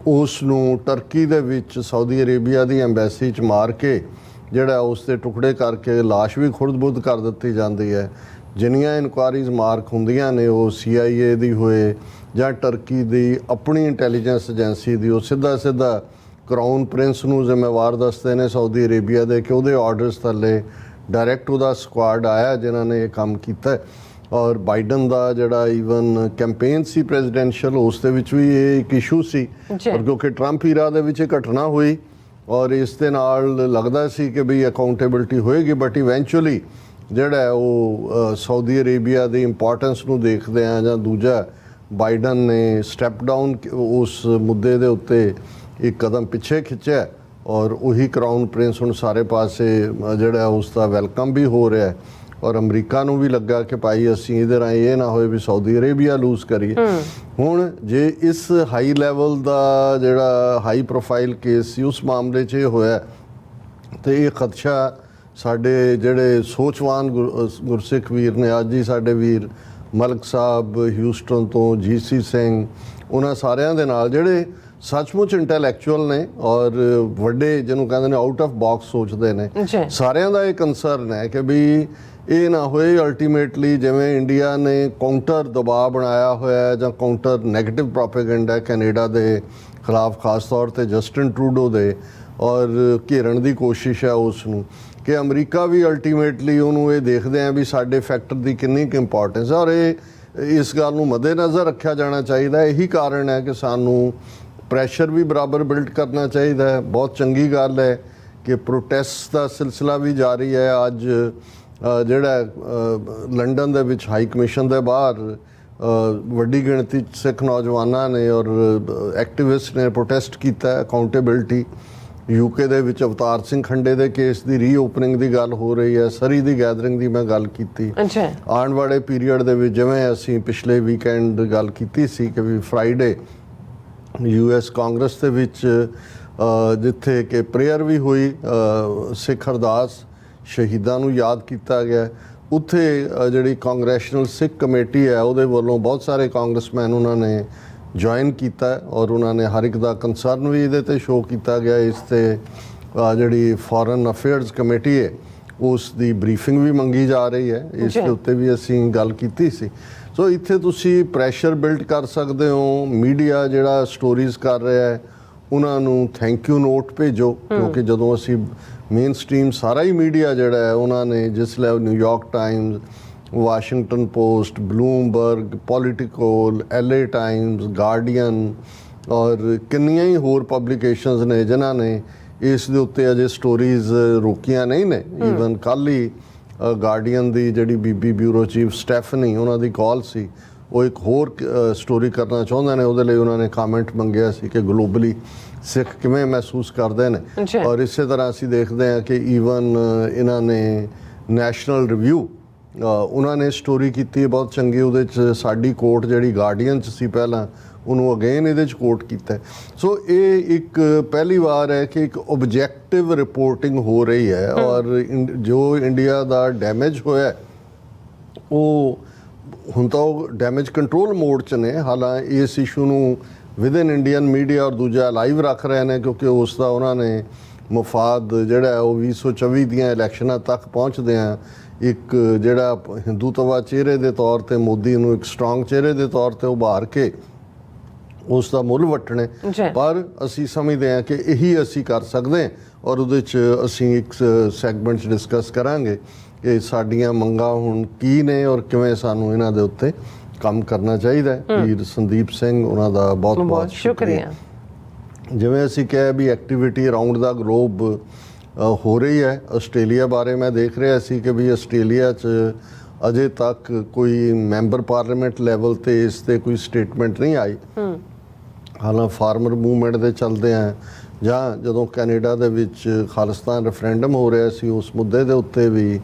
ਉਸ ਨੂੰ ਟਰਕੀ ਦੇ ਵਿੱਚ ਸਾਊਦੀ ਅਰੇਬੀਆ ਦੀ ਐਮਬੈਸੀ 'ਚ ਮਾਰ ਕੇ ਜਿਹੜਾ ਉਸ ਦੇ ਟੁਕੜੇ ਕਰਕੇ ਲਾਸ਼ ਵੀ ਖੁਰਦ-ਬੁਰਦ ਕਰ ਦਿੱਤੀ ਜਾਂਦੀ ਹੈ। ਜਿੰਨੀਆਂ ਇਨਕੁਆਇਰੀਜ਼ ਮਾਰਕ ਹੁੰਦੀਆਂ ਨੇ ਉਹ CIA ਦੀ ਹੋਏ ਜਾਂ ਟਰਕੀ ਦੀ ਆਪਣੀ ਇੰਟੈਲੀਜੈਂਸ ਏਜੰਸੀ ਦੀ, ਉਹ ਸਿੱਧਾ ਕਰਾਊਨ ਪ੍ਰਿੰਸ ਨੂੰ ਜ਼ਿੰਮੇਵਾਰ ਦੱਸਦੇ ਨੇ ਸਾਊਦੀ ਅਰੇਬੀਆ ਦੇ ਕਿ ਉਹਦੇ ਆਰਡਰਸ ਥੱਲੇ ਡਾਇਰੈਕਟ ਉਹਦਾ ਸਕੁਆਡ ਆਇਆ ਜਿਨ੍ਹਾਂ ਨੇ ਇਹ ਕੰਮ ਕੀਤਾ। ਔਰ ਬਾਈਡਨ ਦਾ ਜਿਹੜਾ ਈਵਨ ਕੈਂਪੇਨ ਸੀ ਪ੍ਰੈਜ਼ੀਡੈਂਸ਼ੀਅਲ, ਉਸ ਦੇ ਵਿੱਚ ਵੀ ਇਹ ਇੱਕ ਇਸ਼ੂ ਸੀ। ਔਰ ਕਿਉਂਕਿ ਟਰੰਪ ਈਰਾ ਦੇ ਵਿੱਚ ਇਹ ਘਟਨਾ ਹੋਈ ਔਰ ਇਸ ਦੇ ਨਾਲ ਲੱਗਦਾ ਸੀ ਕਿ ਵੀ ਅਕਾਊਂਟੇਬਿਲਟੀ ਹੋਏਗੀ, ਬਟ ਇਵੈਂਚੁਅਲੀ ਜਿਹੜਾ ਉਹ ਸਾਊਦੀ ਅਰੇਬੀਆ ਦੀ ਇੰਪੋਰਟੈਂਸ ਨੂੰ ਦੇਖਦੇ ਆ ਜਾਂ ਦੂਜਾ ਬਾਈਡਨ ਨੇ ਸਟੈਪ ਡਾਊਨ ਉਸ ਮੁੱਦੇ ਦੇ ਉੱਤੇ ਇੱਕ ਕਦਮ ਪਿੱਛੇ ਖਿੱਚਿਆ ਔਰ ਉਹੀ ਕਰਾਊਨ ਪ੍ਰਿੰਸ ਹੁਣ ਸਾਰੇ ਪਾਸੇ ਜਿਹੜਾ ਉਸ ਦਾ ਵੈਲਕਮ ਵੀ ਹੋ ਰਿਹਾ ਹੈ। ਔਰ ਅਮਰੀਕਾ ਨੂੰ ਵੀ ਲੱਗਾ ਕਿ ਭਾਈ ਅਸੀਂ ਇਹਦੇ ਰਾਹੀਂ ਇਹ ਨਾ ਹੋਏ ਵੀ ਸਾਊਦੀ ਅਰੇਬੀਆ ਲੂਜ਼ ਕਰੀਏ। ਹੁਣ ਜੇ ਇਸ ਹਾਈ ਲੈਵਲ ਦਾ ਜਿਹੜਾ ਹਾਈ ਪ੍ਰੋਫਾਈਲ ਕੇਸ ਸੀ ਉਸ ਮਾਮਲੇ 'ਚ ਇਹ ਹੋਇਆ ਤੇ ਇਹ ਖਦਸ਼ਾ ਸਾਡੇ ਜਿਹੜੇ ਸੋਚਵਾਨ ਗੁਰਸਿੱਖ ਵੀਰ ਨੇ, ਅੱਜ ਹੀ ਸਾਡੇ ਵੀਰ ਮਲਕ ਸਾਹਿਬ ਹਿਊਸਟਨ ਤੋਂ, GC ਸਿੰਘ, ਉਹਨਾਂ ਸਾਰਿਆਂ ਦੇ ਨਾਲ ਜਿਹੜੇ ਸੱਚਮੁੱਚ ਇੰਟੈਲੈਕਚੁਅਲ ਨੇ ਔਰ ਵੱਡੇ ਜਿਹਨੂੰ ਕਹਿੰਦੇ ਨੇ ਆਊਟ ਆਫ ਬਾਕਸ ਸੋਚਦੇ ਨੇ, ਸਾਰਿਆਂ ਦਾ ਇਹ ਕੰਸਰਨ ਹੈ ਕਿ ਵੀ ਇਹ ਨਾ ਹੋਏ ਅਲਟੀਮੇਟਲੀ ਜਿਵੇਂ ਇੰਡੀਆ ਨੇ ਕਾਊਂਟਰ ਦਬਾਅ ਬਣਾਇਆ ਹੋਇਆ ਜਾਂ ਕਾਊਂਟਰ ਨੈਗੇਟਿਵ ਪ੍ਰੋਪੇਗੈਂਡਾ ਕੈਨੇਡਾ ਦੇ ਖਿਲਾਫ ਖਾਸ ਤੌਰ ਤੇ ਜਸਟਿਨ ਟਰੂਡੋ ਦੇ ਔਰ ਘੇਰਨ ਦੀ ਕੋਸ਼ਿਸ਼ ਹੈ ਉਸ ਨੂੰ, ਕਿ ਅਮਰੀਕਾ ਵੀ ਅਲਟੀਮੇਟਲੀ ਉਹਨੂੰ ਇਹ ਦੇਖਦੇ ਆ ਵੀ ਸਾਡੇ ਫੈਕਟਰ ਦੀ ਕਿੰਨੀ ਕੁ ਇੰਪੋਰਟੈਂਸ ਹੈ। ਔਰ ਇਹ ਇਸ ਗੱਲ ਨੂੰ ਮੱਦੇਨਜ਼ਰ ਰੱਖਿਆ ਜਾਣਾ ਚਾਹੀਦਾ। ਇਹੀ ਕਾਰਨ ਹੈ ਕਿ ਸਾਨੂੰ ਪ੍ਰੈਸ਼ਰ ਵੀ ਬਰਾਬਰ ਬਿਲਡ ਕਰਨਾ ਚਾਹੀਦਾ ਹੈ। ਬਹੁਤ ਚੰਗੀ ਗੱਲ ਹੈ ਕਿ ਪ੍ਰੋਟੈਸਟ ਦਾ ਸਿਲਸਿਲਾ ਵੀ ਜਾਰੀ ਹੈ। ਅੱਜ ਜਿਹੜਾ ਲੰਡਨ ਦੇ ਵਿੱਚ ਹਾਈ ਕਮਿਸ਼ਨ ਦੇ ਬਾਹਰ ਵੱਡੀ ਗਿਣਤੀ 'ਚ ਸਿੱਖ ਨੌਜਵਾਨਾਂ ਨੇ ਔਰ ਐਕਟਿਵਿਸਟ ਨੇ ਪ੍ਰੋਟੈਸਟ ਕੀਤਾ ਅਕਾਊਂਟੇਬਿਲਟੀ। UK ਦੇ ਵਿੱਚ ਅਵਤਾਰ ਸਿੰਘ ਖੰਡੇ ਦੇ ਕੇਸ ਦੀ ਰੀਓਪਨਿੰਗ ਦੀ ਗੱਲ ਹੋ ਰਹੀ ਹੈ। ਸਰੀ ਦੀ ਗੈਦਰਿੰਗ ਦੀ ਮੈਂ ਗੱਲ ਕੀਤੀ। ਆਉਣ ਵਾਲੇ ਪੀਰੀਅਡ ਦੇ ਵਿੱਚ ਜਿਵੇਂ ਅਸੀਂ ਪਿਛਲੇ ਵੀਕਐਂਡ ਗੱਲ ਕੀਤੀ ਸੀ ਕਿ ਵੀ ਫਰਾਈਡੇ US ਕਾਂਗਰਸ ਦੇ ਵਿੱਚ ਜਿੱਥੇ ਕਿ ਪ੍ਰੇਅਰ ਵੀ ਹੋਈ, ਸਿੱਖ ਅਰਦਾਸ, ਸ਼ਹੀਦਾਂ ਨੂੰ ਯਾਦ ਕੀਤਾ ਗਿਆ, ਉੱਥੇ ਜਿਹੜੀ ਕਾਂਗਰੈਸ਼ਨਲ ਸਿੱਖ ਕਮੇਟੀ ਹੈ ਉਹਦੇ ਵੱਲੋਂ ਬਹੁਤ ਸਾਰੇ ਕਾਂਗਰਸਮੈਨ ਉਹਨਾਂ ਨੇ ਜੁਆਇਨ ਕੀਤਾ ਔਰ ਉਹਨਾਂ ਨੇ ਹਰ ਇੱਕ ਦਾ ਕੰਸਰਨ ਵੀ ਇਹਦੇ ਤੇ ਸ਼ੋਅ ਕੀਤਾ ਗਿਆ। ਇਸ ਤੇ ਜਿਹੜੀ ਫੋਰਨ ਅਫੇਅਰਸ ਕਮੇਟੀ ਹੈ ਉਸ ਦੀ ਬਰੀਫਿੰਗ ਵੀ ਮੰਗੀ ਜਾ ਰਹੀ ਹੈ। ਇਸ ਦੇ ਉੱਤੇ ਵੀ ਅਸੀਂ ਗੱਲ ਕੀਤੀ ਸੀ। ਸੋ ਇੱਥੇ ਤੁਸੀਂ ਪ੍ਰੈਸ਼ਰ ਬਿਲਡ ਕਰ ਸਕਦੇ ਹੋ। ਮੀਡੀਆ ਜਿਹੜਾ ਸਟੋਰੀਜ਼ ਕਰ ਰਿਹਾ ਹੈ ਉਹਨਾਂ ਨੂੰ ਥੈਂਕ ਯੂ ਨੋਟ ਭੇਜੋ, ਕਿਉਂਕਿ ਜਦੋਂ ਅਸੀਂ ਮੇਨ ਸਟ੍ਰੀਮ ਸਾਰਾ ਹੀ ਮੀਡੀਆ ਜਿਹੜਾ ਹੈ ਉਹਨਾਂ ਨੇ ਜਿਸ ਲੈ New York Times, Washington post, Bloomberg, political, LA Times, guardian ਔਰ ਕਿੰਨੀਆਂ ਹੀ ਹੋਰ ਪਬਲੀਕੇਸ਼ਨਸ ਨੇ ਜਿਨ੍ਹਾਂ ਨੇ ਇਸ ਦੇ ਉੱਤੇ ਅਜੇ ਸਟੋਰੀਜ਼ ਰੋਕੀਆਂ ਨਹੀਂ ਨੇ। ਈਵਨ ਕੱਲ੍ਹ ਹੀ ਗਾਰਡੀਅਨ ਦੀ ਜਿਹੜੀ ਬੀਬੀ ਬਿਊਰੋ ਚੀਫ ਸਟੈਫਨੀ, ਉਹਨਾਂ ਦੀ ਕਾਲ ਸੀ, ਉਹ ਇੱਕ ਹੋਰ ਸਟੋਰੀ ਕਰਨਾ ਚਾਹੁੰਦੇ ਨੇ। ਉਹਦੇ ਲਈ ਉਹਨਾਂ ਨੇ ਕਮੈਂਟ ਮੰਗਿਆ ਸੀ ਕਿ ਗਲੋਬਲੀ ਸਿੱਖ ਕਿਵੇਂ ਮਹਿਸੂਸ ਕਰਦੇ ਨੇ। ਔਰ ਇਸੇ ਤਰ੍ਹਾਂ ਅਸੀਂ ਦੇਖਦੇ ਹਾਂ ਕਿ ਈਵਨ ਇਹਨਾਂ ਨੇ ਨੈਸ਼ਨਲ ਰਿਵਿਊ ਉਹਨਾਂ ਨੇ ਸਟੋਰੀ ਕੀਤੀ ਹੈ ਬਹੁਤ ਚੰਗੀ। ਉਹਦੇ 'ਚ ਸਾਡੀ ਕੋਟ ਜਿਹੜੀ ਗਾਰਡੀਅਨ 'ਚ ਸੀ ਪਹਿਲਾਂ, ਉਹਨੂੰ ਅਗੇਨ ਇਹਦੇ 'ਚ ਕੋਟ ਕੀਤਾ। ਸੋ ਇਹ ਇੱਕ ਪਹਿਲੀ ਵਾਰ ਹੈ ਕਿ ਇੱਕ ਓਬਜੈਕਟਿਵ ਰਿਪੋਰਟਿੰਗ ਹੋ ਰਹੀ ਹੈ ਔਰ ਜੋ ਇੰਡੀਆ ਦਾ ਡੈਮੇਜ ਹੋਇਆ ਉਹ ਹੁਣ ਤਾਂ ਉਹ ਡੈਮੇਜ ਕੰਟਰੋਲ ਮੋਡ 'ਚ ਨੇ। ਹਾਲਾਂਕਿ ਇਸ ਇਸ਼ੂ ਨੂੰ ਵਿਦਨ ਇੰਡੀਅਨ ਮੀਡੀਆ ਔਰ ਦੂਜਾ ਲਾਈਵ ਰੱਖ ਰਹੇ ਨੇ ਕਿਉਂਕਿ ਉਸ ਦਾ ਉਹਨਾਂ ਨੇ ਮਫਾਦ ਜਿਹੜਾ ਉਹ 2024 ਦੀਆਂ ਇਲੈਕਸ਼ਨਾਂ ਤੱਕ ਪਹੁੰਚਦੇ ਆ ਇੱਕ ਜਿਹੜਾ ਹਿੰਦੂਤਵਾ ਚਿਹਰੇ ਦੇ ਤੌਰ ਤੇ ਮੋਦੀ ਨੂੰ ਇੱਕ ਸਟਰੋਂਗ ਚਿਹਰੇ ਦੇ ਤੌਰ ਤੇ ਉਭਾਰ ਕੇ ਉਸ ਦਾ ਮੁੱਲ ਵੱਟਣੇ। ਪਰ ਅਸੀਂ ਸਮਝਦੇ ਹਾਂ ਕਿ ਇਹੀ ਅਸੀਂ ਕਰ ਸਕਦੇ ਹਾਂ ਔਰ ਉਹਦੇ 'ਚ ਅਸੀਂ ਇੱਕ ਸੈਗਮੈਂਟ 'ਚ ਡਿਸਕਸ ਕਰਾਂਗੇ ਕਿ ਸਾਡੀਆਂ ਮੰਗਾਂ ਹੁਣ ਕੀ ਨੇ ਔਰ ਕਿਵੇਂ ਸਾਨੂੰ ਇਹਨਾਂ ਦੇ ਉੱਤੇ ਕੰਮ ਕਰਨਾ ਚਾਹੀਦਾ ਹੈ। ਵੀਰ ਸੰਦੀਪ ਸਿੰਘ ਉਹਨਾਂ ਦਾ ਬਹੁਤ ਬਹੁਤ ਸ਼ੁਕਰੀਆ। ਜਿਵੇਂ ਅਸੀਂ ਕਿਹਾ ਵੀ ਐਕਟੀਵਿਟੀ ਅਰਾਊਂਡ ਦਾ ਗਲੋਬ ਹੋ ਰਹੀ ਹੈ। ਆਸਟ੍ਰੇਲੀਆ ਬਾਰੇ ਮੈਂ ਦੇਖ ਰਿਹਾ ਸੀ ਕਿ ਵੀ ਆਸਟ੍ਰੇਲੀਆ 'ਚ ਅਜੇ ਤੱਕ ਕੋਈ ਮੈਂਬਰ ਪਾਰਲੀਮੈਂਟ ਲੈਵਲ ਤੇ ਇਸ ਤੇ ਕੋਈ ਸਟੇਟਮੈਂਟ ਨਹੀਂ ਆਈ। ਹਾਲਾਂ ਫਾਰਮਰ ਮੂਵਮੈਂਟ ਦੇ ਚੱਲਦੇ ਆ ਜਾਂ ਜਦੋਂ ਕੈਨੇਡਾ ਦੇ ਵਿੱਚ ਖਾਲਿਸਤਾਨ ਰੈਫਰੈਂਡਮ ਹੋ ਰਿਹਾ ਸੀ ਉਸ ਮੁੱਦੇ ਦੇ ਉੱਤੇ ਵੀ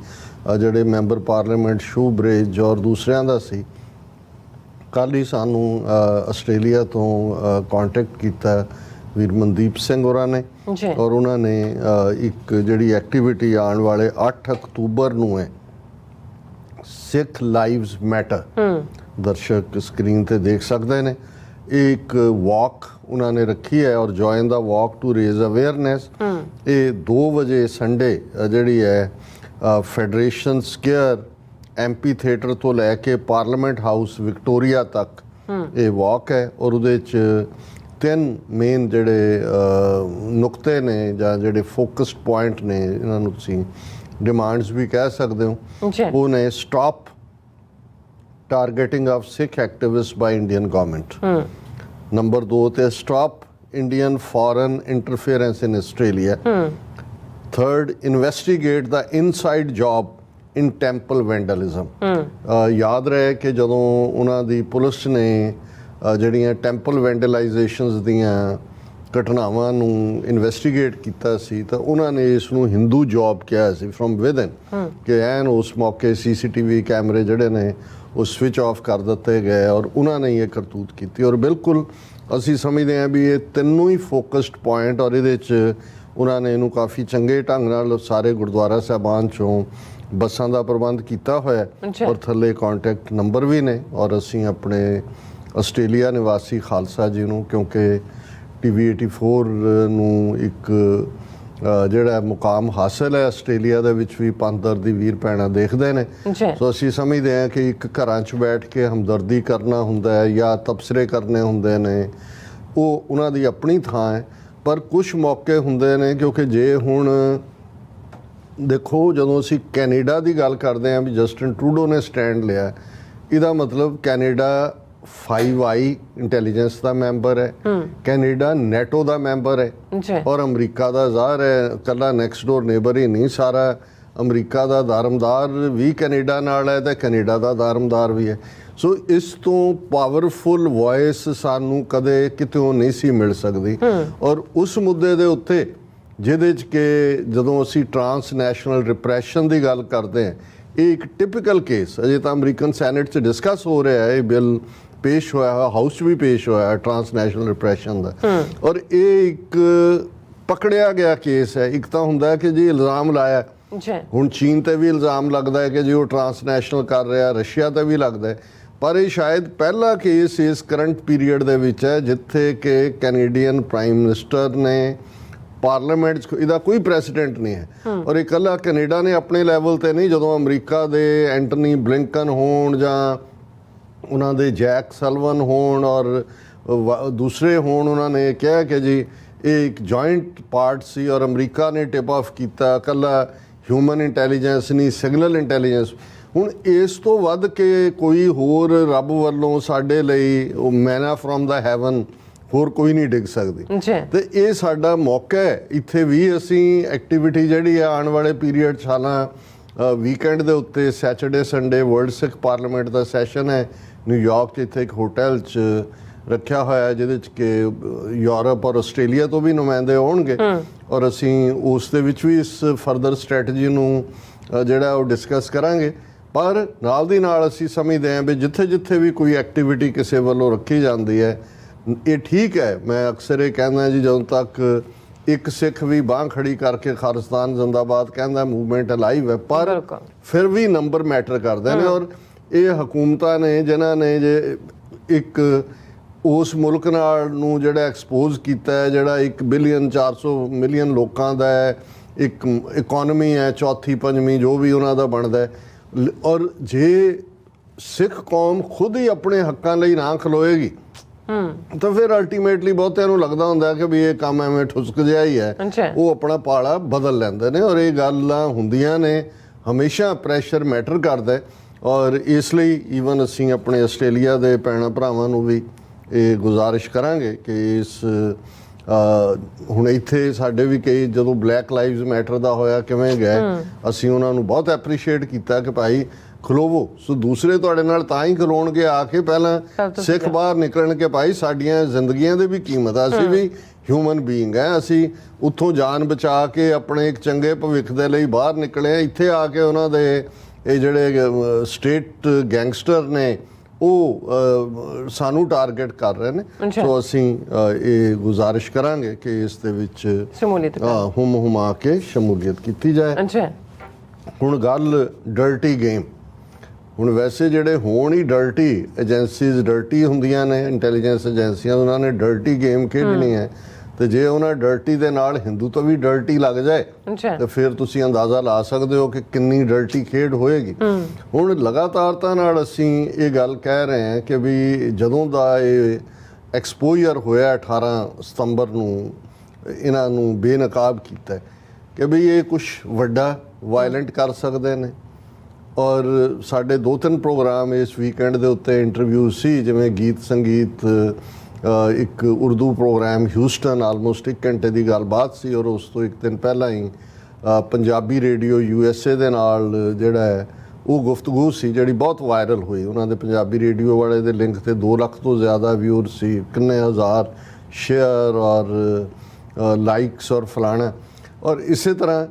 ਜਿਹੜੇ ਮੈਂਬਰ ਪਾਰਲੀਮੈਂਟ ਸ਼ੂਬ੍ਰਿਜ ਔਰ ਦੂਸਰਿਆਂ ਦਾ ਸੀ। ਕੱਲ੍ਹ ਹੀ ਸਾਨੂੰ ਆਸਟ੍ਰੇਲੀਆ ਤੋਂ ਕੰਟੈਕਟ ਕੀਤਾ ਵੀਰ ਮਨਦੀਪ ਸਿੰਘ ਹੋਰਾਂ ਨੇ ਔਰ ਉਹਨਾਂ ਨੇ ਇੱਕ ਜਿਹੜੀ ਐਕਟੀਵਿਟੀ ਆਉਣ ਵਾਲੇ 8 ਅਕਤੂਬਰ ਨੂੰ ਹੈ ਸਿੱਖ ਲਾਈਵਸ ਮੈਟਰ, ਦਰਸ਼ਕ ਸਕਰੀਨ ਤੇ ਦੇਖ ਸਕਦੇ ਨੇ। ਇਹ ਇੱਕ ਵਾਕ ਉਹਨਾਂ ਨੇ ਰੱਖੀ ਹੈ ਔਰ ਜੁਆਇਨ ਦਾ ਵਾਕ ਟੂ ਰੇਜ਼ ਅਵੇਅਰਨੈਸ। ਇਹ 2 ਵਜੇ ਸੰਡੇ ਜਿਹੜੀ ਹੈ ਫੈਡਰੇਸ਼ਨ ਸਕੁਅਰ ਐਮਪੀ ਥੀਏਟਰ ਤੋਂ ਲੈ ਕੇ ਪਾਰਲੀਮੈਂਟ ਹਾਊਸ ਵਿਕਟੋਰੀਆ ਤੱਕ ਇਹ ਵਾਕ ਹੈ ਔਰ ਉਹਦੇ 'ਚ 3 ਮੇਨ ਜਿਹੜੇ ਨੁਕਤੇ ਨੇ ਜਾਂ ਜਿਹੜੇ ਫੋਕਸਡ ਪੁਆਇੰਟ ਨੇ, ਇਹਨਾਂ ਨੂੰ ਤੁਸੀਂ ਡਿਮਾਂਡਸ ਵੀ ਕਹਿ ਸਕਦੇ ਹੋ। ਉਹ ਨੇ stop targeting of Sikh activist by Indian government. Number 2 ਤੇ stop Indian foreign interference in Australia. Third, investigate the inside job in temple vandalism. ਯਾਦ ਰਹੇ ਕਿ ਜਦੋਂ ਉਹਨਾਂ ਦੀ ਪੁਲਿਸ ਨੇ ਜਿਹੜੀਆਂ ਟੈਂਪਲ ਵੈਂਡਲਾਈਜੇਸ਼ਨਸ ਦੀਆਂ ਘਟਨਾਵਾਂ ਨੂੰ ਇਨਵੈਸਟੀਗੇਟ ਕੀਤਾ ਸੀ ਤਾਂ ਉਹਨਾਂ ਨੇ ਇਸ ਨੂੰ ਹਿੰਦੂ ਜੌਬ ਕਿਹਾ ਸੀ ਫਰੋਮ ਵਿਦਨ, ਕਿ ਐਨ ਉਸ ਮੌਕੇ ਸੀਸੀਟੀਵੀ ਕੈਮਰੇ ਜਿਹੜੇ ਨੇ ਉਹ ਸਵਿਚ ਆਫ ਕਰ ਦਿੱਤੇ ਗਏ ਔਰ ਉਹਨਾਂ ਨੇ ਇਹ ਕਰਤੂਤ ਕੀਤੀ। ਔਰ ਬਿਲਕੁਲ ਅਸੀਂ ਸਮਝਦੇ ਹਾਂ ਵੀ ਇਹ ਤਿੰਨੋਂ ਹੀ ਫੋਕਸਡ ਪੁਆਇੰਟ ਔਰ ਇਹਦੇ 'ਚ ਉਹਨਾਂ ਨੇ ਇਹਨੂੰ ਕਾਫੀ ਚੰਗੇ ਢੰਗ ਨਾਲ ਸਾਰੇ ਗੁਰਦੁਆਰਾ ਸਾਹਿਬਾਨ 'ਚੋਂ ਬੱਸਾਂ ਦਾ ਪ੍ਰਬੰਧ ਕੀਤਾ ਹੋਇਆ ਔਰ ਥੱਲੇ ਕੰਟੈਕਟ ਨੰਬਰ ਵੀ ਨੇ। ਔਰ ਅਸੀਂ ਆਪਣੇ ਆਸਟ੍ਰੇਲੀਆ ਨਿਵਾਸੀ ਖਾਲਸਾ ਜੀ ਨੂੰ, ਕਿਉਂਕਿ TV 84 ਨੂੰ ਇੱਕ ਜਿਹੜਾ ਮੁਕਾਮ ਹਾਸਲ ਹੈ ਆਸਟ੍ਰੇਲੀਆ ਦੇ ਵਿੱਚ ਵੀ ਪੰਥ ਦੀ ਵੀਰ ਭੈਣਾਂ ਦੇਖਦੇ ਨੇ, ਸੋ ਅਸੀਂ ਸਮਝਦੇ ਹਾਂ ਕਿ ਇੱਕ ਘਰਾਂ 'ਚ ਬੈਠ ਕੇ ਹਮਦਰਦੀ ਕਰਨਾ ਹੁੰਦਾ ਹੈ ਜਾਂ ਤਬਸਰੇ ਕਰਨੇ ਹੁੰਦੇ ਨੇ, ਉਹ ਉਹਨਾਂ ਦੀ ਆਪਣੀ ਥਾਂ ਹੈ। ਪਰ ਕੁਝ ਮੌਕੇ ਹੁੰਦੇ ਨੇ, ਕਿਉਂਕਿ ਜੇ ਹੁਣ ਦੇਖੋ ਜਦੋਂ ਅਸੀਂ ਕੈਨੇਡਾ ਦੀ ਗੱਲ ਕਰਦੇ ਹਾਂ ਵੀ ਜਸਟਿਨ ਟਰੂਡੋ ਨੇ ਸਟੈਂਡ ਲਿਆ, ਇਹਦਾ ਮਤਲਬ ਕੈਨੇਡਾ 5i ਇੰਟੈਲੀਜੈਂਸ ਦਾ ਮੈਂਬਰ ਹੈ, ਕੈਨੇਡਾ ਨੈਟੋ ਦਾ ਮੈਂਬਰ ਹੈ ਔਰ ਅਮਰੀਕਾ ਦਾ ਜ਼ਾਹਰ ਹੈ ਕੱਲਾ ਨੈਕਸਟ ਡੋਰ ਨੇਬਰ ਹੀ ਨਹੀਂ, ਸਾਰਾ ਅਮਰੀਕਾ ਦਾ ਦਾਰਮਦਾਰ ਵੀ ਕੈਨੇਡਾ ਨਾਲ ਹੈ ਤੇ ਕੈਨੇਡਾ ਦਾ ਦਾਰਮਦਾਰ ਵੀ ਹੈ। ਸੋ ਇਸ ਤੋਂ ਪਾਵਰਫੁਲ ਵੌਇਸ ਸਾਨੂੰ ਕਦੇ ਕਿਤੋਂ ਨਹੀਂ ਸੀ ਮਿਲ ਸਕਦੀ। ਔਰ ਉਸ ਮੁੱਦੇ ਦੇ ਉੱਤੇ ਜਿਹਦੇ 'ਚ ਕਿ ਜਦੋਂ ਅਸੀਂ ਟਰਾਂਸਨੈਸ਼ਨਲ ਰਿਪਰੈਸ਼ਨ ਦੀ ਗੱਲ ਕਰਦੇ ਹਾਂ, ਇਹ ਇੱਕ ਟਿਪੀਕਲ ਕੇਸ ਅਜੇ ਤਾਂ ਅਮਰੀਕਨ ਸੈਨੇਟ 'ਚ ਡਿਸਕਸ ਹੋ ਰਿਹਾ ਹੈ, ਇਹ ਬਿੱਲ ਪੇਸ਼ ਹੋਇਆ ਹੋਇਆ, ਹਾਊਸ 'ਚ ਵੀ ਪੇਸ਼ ਹੋਇਆ ਹੈ ਟਰਾਂਸਨੈਸ਼ਨਲ ਰਿਪਰੈਸ਼ਨ ਦਾ। ਔਰ ਇਹ ਇੱਕ ਪਕੜਿਆ ਗਿਆ ਕੇਸ ਹੈ। ਇੱਕ ਤਾਂ ਹੁੰਦਾ ਕਿ ਜੀ ਇਲਜ਼ਾਮ ਲਾਇਆ, ਹੁਣ ਚੀਨ ਤੇ ਵੀ ਇਲਜ਼ਾਮ ਲੱਗਦਾ ਹੈ ਕਿ ਜੀ ਉਹ ਟਰਾਂਸਨੈਸ਼ਨਲ ਕਰ ਰਿਹਾ, ਰਸ਼ੀਆ ਤੇ ਵੀ ਲੱਗਦਾ ਹੈ, ਪਰ ਇਹ ਸ਼ਾਇਦ ਪਹਿਲਾ ਕੇਸ ਇਸ ਕਰੰਟ ਪੀਰੀਅਡ ਦੇ ਵਿੱਚ ਹੈ ਜਿੱਥੇ ਕਿ ਕੈਨੇਡੀਅਨ ਪ੍ਰਾਈਮ ਮਿਨਿਸਟਰ ਨੇ ਪਾਰਲੀਮੈਂਟ 'ਚ, ਇਹਦਾ ਕੋਈ ਪ੍ਰੈਸੀਡੈਂਟ ਨਹੀਂ ਹੈ ਔਰ ਇਹ ਇਕੱਲਾ ਕੈਨੇਡਾ ਨੇ ਆਪਣੇ ਲੈਵਲ ਤੇ ਨਹੀਂ, ਜਦੋਂ ਅਮਰੀਕਾ ਦੇ ਐਂਟਨੀ ਬਲਿੰਕਨ ਹੋਣ ਜਾਂ ਉਹਨਾਂ ਦੇ ਜੈਕ ਸਲਵਨ ਹੋਣ ਔਰ ਦੂਸਰੇ ਹੋਣ, ਉਹਨਾਂ ਨੇ ਕਿਹਾ ਕਿ ਜੀ ਇਹ ਇੱਕ ਜੁਆਇੰਟ ਪਾਰਟ ਸੀ ਔਰ ਅਮਰੀਕਾ ਨੇ ਟਿਪ ਆਫ ਕੀਤਾ, ਇਕੱਲਾ ਹਿਊਮਨ ਇੰਟੈਲੀਜੈਂਸ ਨਹੀਂ ਸਿਗਨਲ ਇੰਟੈਲੀਜੈਂਸ। ਹੁਣ ਇਸ ਤੋਂ ਵੱਧ ਕੇ ਕੋਈ ਹੋਰ ਰੱਬ ਵੱਲੋਂ ਸਾਡੇ ਲਈ ਉਹ ਮੈਨਾ ਫਰੋਮ ਦਾ ਹੈਵਨ ਹੋਰ ਕੋਈ ਨਹੀਂ ਡਿੱਗ ਸਕਦੀ ਤੇ ਇਹ ਸਾਡਾ ਮੌਕਾ ਹੈ। ਇੱਥੇ ਵੀ ਅਸੀਂ ਐਕਟੀਵਿਟੀ ਜਿਹੜੀ ਆ ਆਉਣ ਵਾਲੇ ਪੀਰੀਅਡ ਸਾਲਾਂ ਵੀਕਐਂਡ ਦੇ ਉੱਤੇ ਸੈਚਰਡੇ ਸੰਡੇ ਵਰਲਡ ਸਿੱਖ ਪਾਰਲੀਮੈਂਟ ਦਾ ਸੈਸ਼ਨ ਹੈ ਨਿਊਯਾਰਕ 'ਚ, ਇੱਥੇ ਇੱਕ ਹੋਟਲ 'ਚ ਰੱਖਿਆ ਹੋਇਆ ਜਿਹਦੇ 'ਚ ਕਿ ਯੂਰਪ ਔਰ ਆਸਟ੍ਰੇਲੀਆ ਤੋਂ ਵੀ ਨੁਮਾਇੰਦੇ ਆਉਣਗੇ ਔਰ ਅਸੀਂ ਉਸ ਦੇ ਵਿੱਚ ਵੀ ਇਸ ਫਰਦਰ ਸਟ੍ਰੈਟਜੀ ਨੂੰ ਜਿਹੜਾ ਉਹ ਡਿਸਕਸ ਕਰਾਂਗੇ। ਪਰ ਨਾਲ ਦੀ ਨਾਲ ਅਸੀਂ ਸਮਝਦੇ ਹਾਂ ਵੀ ਜਿੱਥੇ ਜਿੱਥੇ ਵੀ ਕੋਈ ਐਕਟੀਵਿਟੀ ਕਿਸੇ ਵੱਲੋਂ ਰੱਖੀ ਜਾਂਦੀ ਹੈ ਇਹ ਠੀਕ ਹੈ। ਮੈਂ ਅਕਸਰ ਇਹ ਕਹਿੰਦਾ ਜੀ ਜਦੋਂ ਤੱਕ ਇੱਕ ਸਿੱਖ ਵੀ ਬਾਂਹ ਖੜੀ ਕਰਕੇ ਖਾਲਿਸਤਾਨ ਜ਼ਿੰਦਾਬਾਦ ਕਹਿੰਦਾ ਮੂਵਮੈਂਟ ਅਲਾਈਵ ਹੈ, ਪਰ ਫਿਰ ਵੀ ਨੰਬਰ ਮੈਟਰ ਕਰਦੇ ਨੇ ਔਰ ਇਹ ਹਕੂਮਤਾਂ ਨੇ ਜਿਨ੍ਹਾਂ ਨੇ ਜੇ ਇੱਕ ਉਸ ਮੁਲਕ ਨਾਲ ਨੂੰ ਜਿਹੜਾ ਐਕਸਪੋਜ਼ ਕੀਤਾ ਹੈ, ਜਿਹੜਾ 1 ਬਿਲੀਅਨ 400 ਮਿਲੀਅਨ ਲੋਕਾਂ ਦਾ ਹੈ, ਇੱਕ ਇਕਨੋਮੀ ਹੈ ਚੌਥੀ ਪੰਜਵੀਂ ਜੋ ਵੀ ਉਹਨਾਂ ਦਾ ਬਣਦਾ ਹੈ, ਔਰ ਜੇ ਸਿੱਖ ਕੌਮ ਖੁਦ ਹੀ ਆਪਣੇ ਹੱਕਾਂ ਲਈ ਨਾ ਖਲੋਏਗੀ ਤਾਂ ਫਿਰ ਅਲਟੀਮੇਟਲੀ ਬਹੁਤਿਆਂ ਨੂੰ ਲੱਗਦਾ ਹੁੰਦਾ ਕਿ ਵੀ ਇਹ ਕੰਮ ਐਵੇਂ ਠੁਸਕ ਜਿਹਾ ਹੀ ਹੈ, ਉਹ ਆਪਣਾ ਪਾਲਾ ਬਦਲ ਲੈਂਦੇ ਨੇ ਔਰ ਇਹ ਗੱਲਾਂ ਹੁੰਦੀਆਂ ਨੇ। ਹਮੇਸ਼ਾ ਪ੍ਰੈਸ਼ਰ ਮੈਟਰ ਕਰਦਾ ਔਰ ਇਸ ਲਈ ਈਵਨ ਅਸੀਂ ਆਪਣੇ ਆਸਟ੍ਰੇਲੀਆ ਦੇ ਭੈਣਾਂ ਭਰਾਵਾਂ ਨੂੰ ਵੀ ਇਹ ਗੁਜ਼ਾਰਿਸ਼ ਕਰਾਂਗੇ ਕਿ ਇਸ ਹੁਣ ਇੱਥੇ ਸਾਡੇ ਵੀ ਕਈ ਜਦੋਂ ਬਲੈਕ ਲਾਈਵਜ਼ ਮੈਟਰ ਦਾ ਹੋਇਆ ਕਿਵੇਂ ਗਏ, ਅਸੀਂ ਉਹਨਾਂ ਨੂੰ ਬਹੁਤ ਐਪਰੀਸ਼ੀਏਟ ਕੀਤਾ ਕਿ ਭਾਈ ਖਲੋਵੋ। ਸੋ ਦੂਸਰੇ ਤੁਹਾਡੇ ਨਾਲ ਤਾਂ ਹੀ ਖਲੋਣਗੇ ਆ ਕੇ, ਪਹਿਲਾਂ ਸਿੱਖ ਬਾਹਰ ਨਿਕਲਣ ਕੇ ਭਾਈ ਸਾਡੀਆਂ ਜ਼ਿੰਦਗੀਆਂ ਦੇ ਵੀ ਕੀਮਤ ਆ, ਅਸੀਂ ਵੀ ਹਿਊਮਨ ਬੀਇੰਗ ਹੈ, ਅਸੀਂ ਉੱਥੋਂ ਜਾਨ ਬਚਾ ਕੇ ਆਪਣੇ ਇੱਕ ਚੰਗੇ ਭਵਿੱਖ ਦੇ ਲਈ ਬਾਹਰ ਨਿਕਲੇ। ਇੱਥੇ ਆ ਕੇ ਉਹਨਾਂ ਦੇ ਇਹ ਜਿਹੜੇ ਸਟੇਟ ਗੈਂਗਸਟਰ ਨੇ ਉਹ ਸਾਨੂੰ ਟਾਰਗੇਟ ਕਰ ਰਹੇ ਨੇ। ਸੋ ਅਸੀਂ ਇਹ ਗੁਜ਼ਾਰਿਸ਼ ਕਰਾਂਗੇ ਕਿ ਇਸ ਦੇ ਵਿੱਚ ਹੁਮਾ ਕੇ ਸ਼ਮੂਲੀਅਤ ਕੀਤੀ ਜਾਏ। ਹੁਣ ਗੱਲ ਡਰਟੀ ਗੇਮ, ਹੁਣ ਵੈਸੇ ਜਿਹੜੇ ਹੋਣ ਹੀ ਡਰਟੀ ਏਜੰਸੀਜ਼ ਡਰਟੀ ਹੁੰਦੀਆਂ ਨੇ, ਇੰਟੈਲੀਜੈਂਸ ਏਜੰਸੀਆਂ, ਉਹਨਾਂ ਨੇ ਡਰਟੀ ਗੇਮ ਖੇਡਣੀ ਹੈ, ਤੇ ਜੇ ਉਹਨਾਂ ਡਰਟੀ ਦੇ ਨਾਲ ਹਿੰਦੂ ਤੋਂ ਵੀ ਡਰਟੀ ਲੱਗ ਜਾਏ ਅੱਛਾ ਤੇ ਫਿਰ ਤੁਸੀਂ ਅੰਦਾਜ਼ਾ ਲਾ ਸਕਦੇ ਹੋ ਕਿ ਕਿੰਨੀ ਡਰਟੀ ਖੇਡ ਹੋਏਗੀ। ਹੁਣ ਲਗਾਤਾਰਤਾ ਨਾਲ ਅਸੀਂ ਇਹ ਗੱਲ ਕਹਿ ਰਹੇ ਹਾਂ ਕਿ ਵੀ ਜਦੋਂ ਦਾ ਇਹ ਐਕਸਪੋਜ਼ਰ ਹੋਇਆ 18 ਸਤੰਬਰ ਨੂੰ ਇਹਨਾਂ ਨੂੰ ਬੇਨਕਾਬ ਕੀਤਾ ਕਿ ਵੀ ਇਹ ਕੁਝ ਵੱਡਾ ਵਾਇਲੈਂਟ ਕਰ ਸਕਦੇ ਨੇ। ਔਰ ਸਾਡੇ 2-3 ਪ੍ਰੋਗਰਾਮ ਇਸ ਵੀਕਐਂਡ ਦੇ ਉੱਤੇ ਇੰਟਰਵਿਊ ਸੀ, ਜਿਵੇਂ ਗੀਤ ਸੰਗੀਤ, ਇੱਕ ਉਰਦੂ ਪ੍ਰੋਗਰਾਮ ਹਿਊਸਟਨ, ਆਲਮੋਸਟ 1 ਘੰਟੇ ਦੀ ਗੱਲਬਾਤ ਸੀ, ਔਰ ਉਸ ਤੋਂ 1 ਦਿਨ ਪਹਿਲਾਂ ਹੀ ਪੰਜਾਬੀ ਰੇਡੀਓ USA ਦੇ ਨਾਲ ਜਿਹੜਾ ਹੈ ਉਹ ਗੁਫ਼ਤਗੂ ਸੀ ਜਿਹੜੀ ਬਹੁਤ ਵਾਇਰਲ ਹੋਈ। ਉਹਨਾਂ ਦੇ ਪੰਜਾਬੀ ਰੇਡੀਓ ਵਾਲੇ ਦੇ ਲਿੰਕ ਤੇ 2 ਲੱਖ ਤੋਂ ਜ਼ਿਆਦਾ ਵਿਊਅਰ ਸੀ, ਕਿੰਨੇ ਹਜ਼ਾਰ ਸ਼ੇਅਰ ਔਰ ਲਾਈਕਸ ਔਰ ਫਲਾਣਾ। ਔਰ ਇਸੇ ਤਰ੍ਹਾਂ